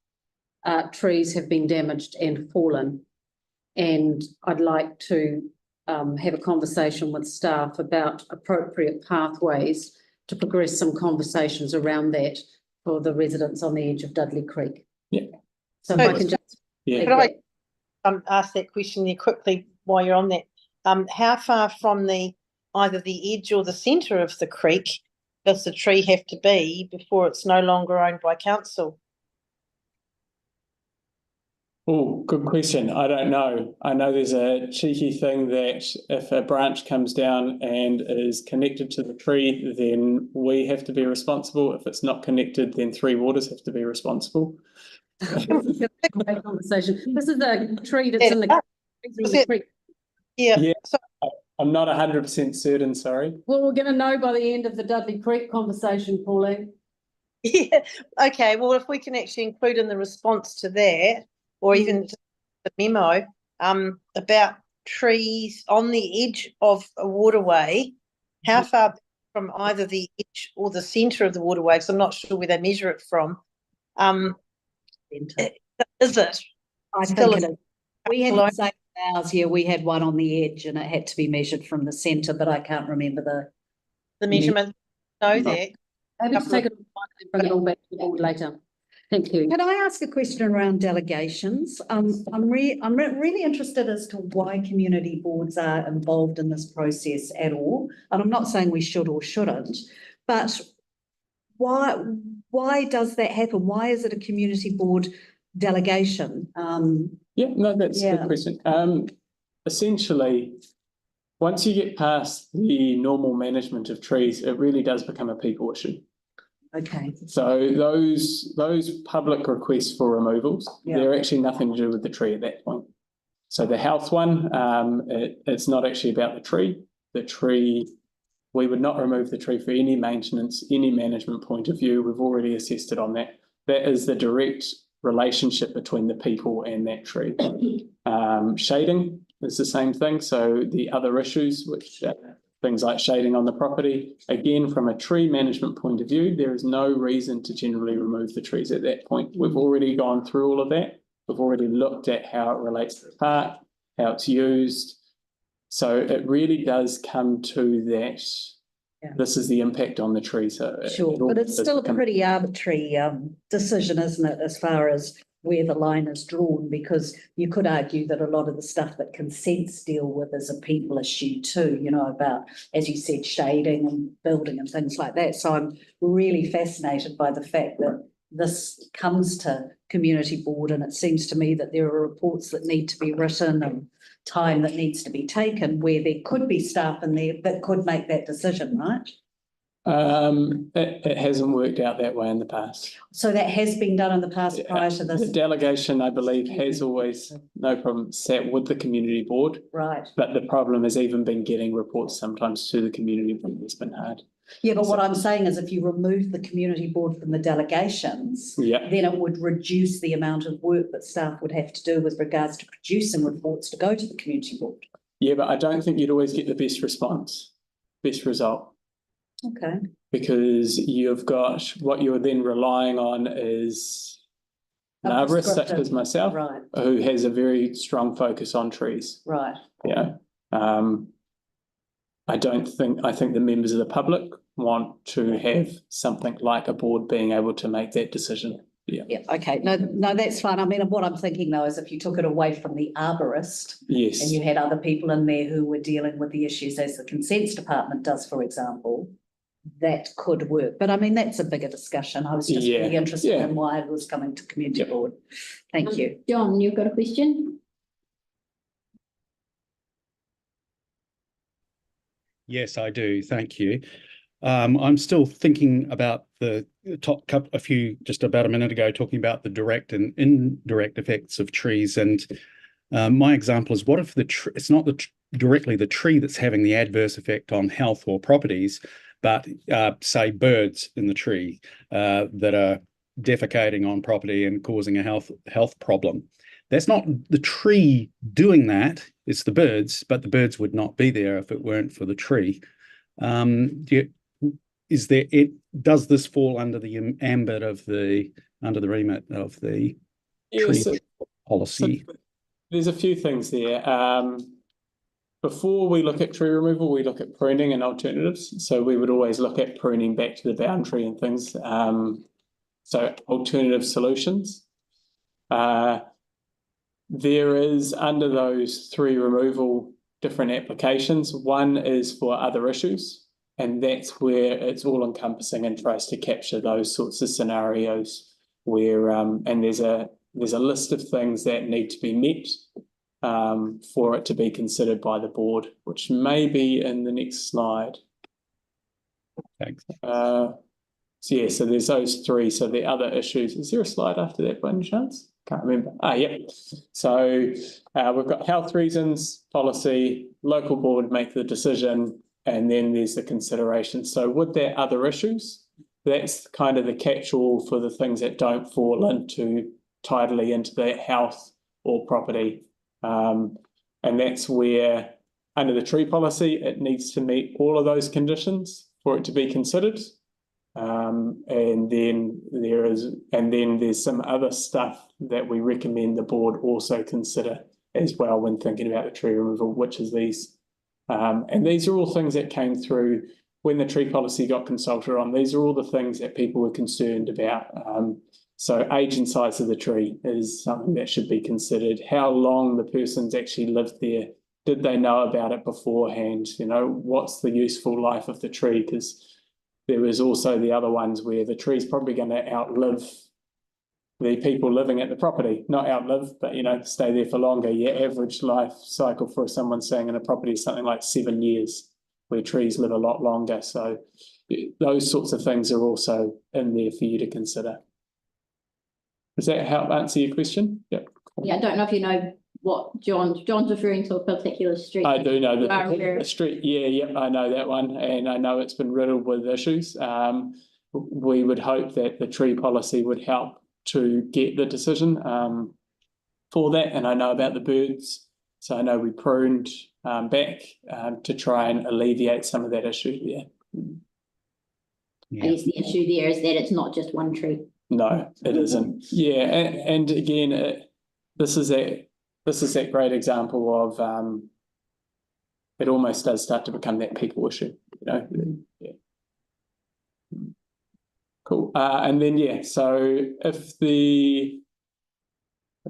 trees have been damaged and fallen. And I'd like to have a conversation with staff about appropriate pathways to progress some conversations around that for the residents on the edge of Dudley Creek. Yeah. So if I can just. Yeah. Could I ask that question there quickly while you're on that? How far from either the edge or the centre of the creek does the tree have to be before it's no longer owned by council? Oh, good question. I don't know. I know there's a cheeky thing that if a branch comes down and is connected to the tree, then we have to be responsible. If it's not connected, then Three Waters have to be responsible. Great conversation. This is a tree that's in the creek. Yeah. So, I'm not 100% certain, sorry. Well, we're going to know by the end of the Dudley Creek conversation, Pauline. yeah. Okay. Well, if we can actually include in the response to that, or even the memo, about trees on the edge of a waterway, how far from either the edge or the centre of the waterway, because I'm not sure where they measure it from, is it? I think it is. We had the same ours here. We had one on the edge and it had to be measured from the centre, but I can't remember the measurement. Know that. Maybe to take it Bring it all back to the board later. Thank you. Can I ask a question around delegations? I'm really interested as to why community boards are involved in this process at all. And I'm not saying we should or shouldn't, but why does that happen? Why is it a community board delegation? Yeah, no, that's a Yeah. good question. Essentially, once you get past the normal management of trees, it really does become a people issue. Okay, So those public requests for removals, Yeah. they're actually nothing to do with the tree at that point. So the health one, it's not actually about the tree. The tree, we would not remove the tree for any maintenance, any management point of view. We've already assessed it on that. That is the direct relationship between the people and that tree. Shading is the same thing. So the other issues, which things like shading on the property, again, from a tree management point of view, there is no reason to generally remove the trees at that point. We've already gone through all of that. We've already looked at how it relates to the park, how it's used. So it really does come to that. Yeah. This is the impact on the tree. So sure, but it's still a pretty arbitrary decision, isn't it, as far as where the line is drawn, because you could argue that a lot of the stuff that consents deal with is a people issue too, you know, about, as you said, shading and building and things like that. So I'm really fascinated by the fact that this comes to community board, and it seems to me that there are reports that need to be written and time that needs to be taken where there could be staff in there that could make that decision, right? It hasn't worked out that way in the past. So that has been done in the past prior to this? The delegation, I believe, has always, no problem, sat with the community board. Right. But the problem has even been getting reports sometimes to the community board. It's been hard. Yeah, but what I'm saying is if you remove the community board from the delegations, Yeah. then it would reduce the amount of work that staff would have to do with regards to producing reports to go to the community board. Yeah, but I don't think you'd always get the best response, best result. Okay. Because you've got, what you're then relying on is an arborist such as myself, Right. who has a very strong focus on trees. Right. Yeah. I think the members of the public want to have something like a board being able to make that decision. Yeah. Yeah, okay. No, that's fine. I mean, what I'm thinking though is if you took it away from the arborist Yes. and you had other people in there who were dealing with the issues as the consents department does, for example, that could work. But I mean, that's a bigger discussion. I was just really interested in why it was coming to community board. Thank you. John, you've got a question? Yes, I do. Thank you. I'm still thinking about the top couple, just about a minute ago, talking about the direct and indirect effects of trees. And my example is, what if it's not directly the tree that's having the adverse effect on health or properties, but say birds in the tree that are defecating on property and causing a health problem. That's not the tree doing that, it's the birds, but the birds would not be there if it weren't for the tree. Does this fall under the ambit of under the remit of the tree policy? So there's a few things there. Before we look at tree removal, we look at pruning and alternatives. So we would always look at pruning back to the boundary and things. So alternative solutions. There is, under those three removal, different applications. One is for other issues, and that's where it's all encompassing and tries to capture those sorts of scenarios where, and there's a list of things that need to be met for it to be considered by the board, which may be in the next slide. Thanks. So there's those three. So the other issues, is there a slide after that by any chance? Can't remember. Yeah. So we've got health reasons, policy, local board make the decision, and then there's the consideration. So with that other issues, that's kind of the catch-all for the things that don't fall tidily into that health or property. And that's where, under the tree policy, it needs to meet all of those conditions for it to be considered. And then there's some other stuff that we recommend the board also consider as well when thinking about the tree removal, which is these. And these are all things that came through when the tree policy got consulted on, these are all the things that people were concerned about. So age and size of the tree is something that should be considered. How long the person's actually lived there. Did they know about it beforehand? You know, what's the useful life of the tree? Because there was also the other ones where the tree's probably going to outlive the people living at the property. Not outlive, but, you know, stay there for longer. Your average life cycle for someone staying in a property is something like 7 years, where trees live a lot longer. So those sorts of things are also in there for you to consider. Does that help answer your question? Yep. Yeah, I don't know if you know what John's referring to a particular street. I do know the street. Yeah, I know that one, and I know it's been riddled with issues. We would hope that the tree policy would help to get the decision for that. And I know about the birds, so I know we pruned back to try and alleviate some of that issue there. I guess the issue there is that it's not just one tree. No, it isn't. Yeah, and again, this is that great example of it almost does start to become that people issue, you know. Yeah. Cool. And then so if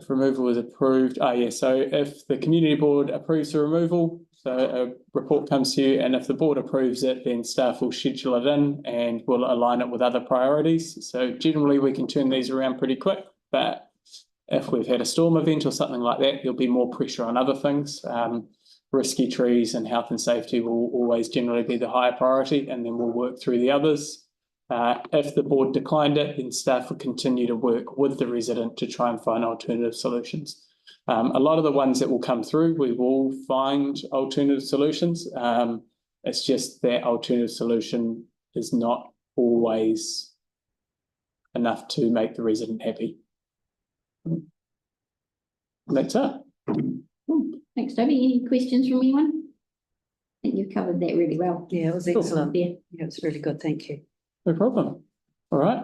removal is approved, so if the community board approves the removal, so a report comes to you, and if the board approves it, then staff will schedule it in and we'll align it with other priorities. So generally we can turn these around pretty quick, but if we've had a storm event or something like that, there'll be more pressure on other things. Risky trees and health and safety will always generally be the higher priority, and then we'll work through the others. If the board declined it, then staff will continue to work with the resident to try and find alternative solutions. A lot of the ones that will come through, we will find alternative solutions. It's just that alternative solution is not always enough to make the resident happy. That's it. Thanks, Toby. Any questions from anyone? I think you've covered that really well. Yeah, it was excellent. Yeah, it's really good. Thank you. No problem. All right.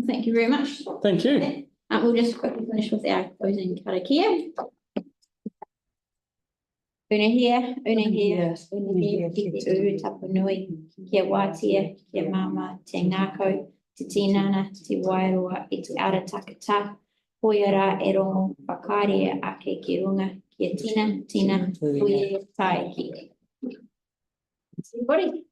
Thank you very much. Thank you. We'll just quickly finish with our closing karakia. Una here, ki te uru tapanui, kia wātia, kia mama, te ngākau, te tinana, te wairoa, e te ara takata, hoiara e rongo, whakaria ake ki runga, kia tina, huie taiki. Everybody.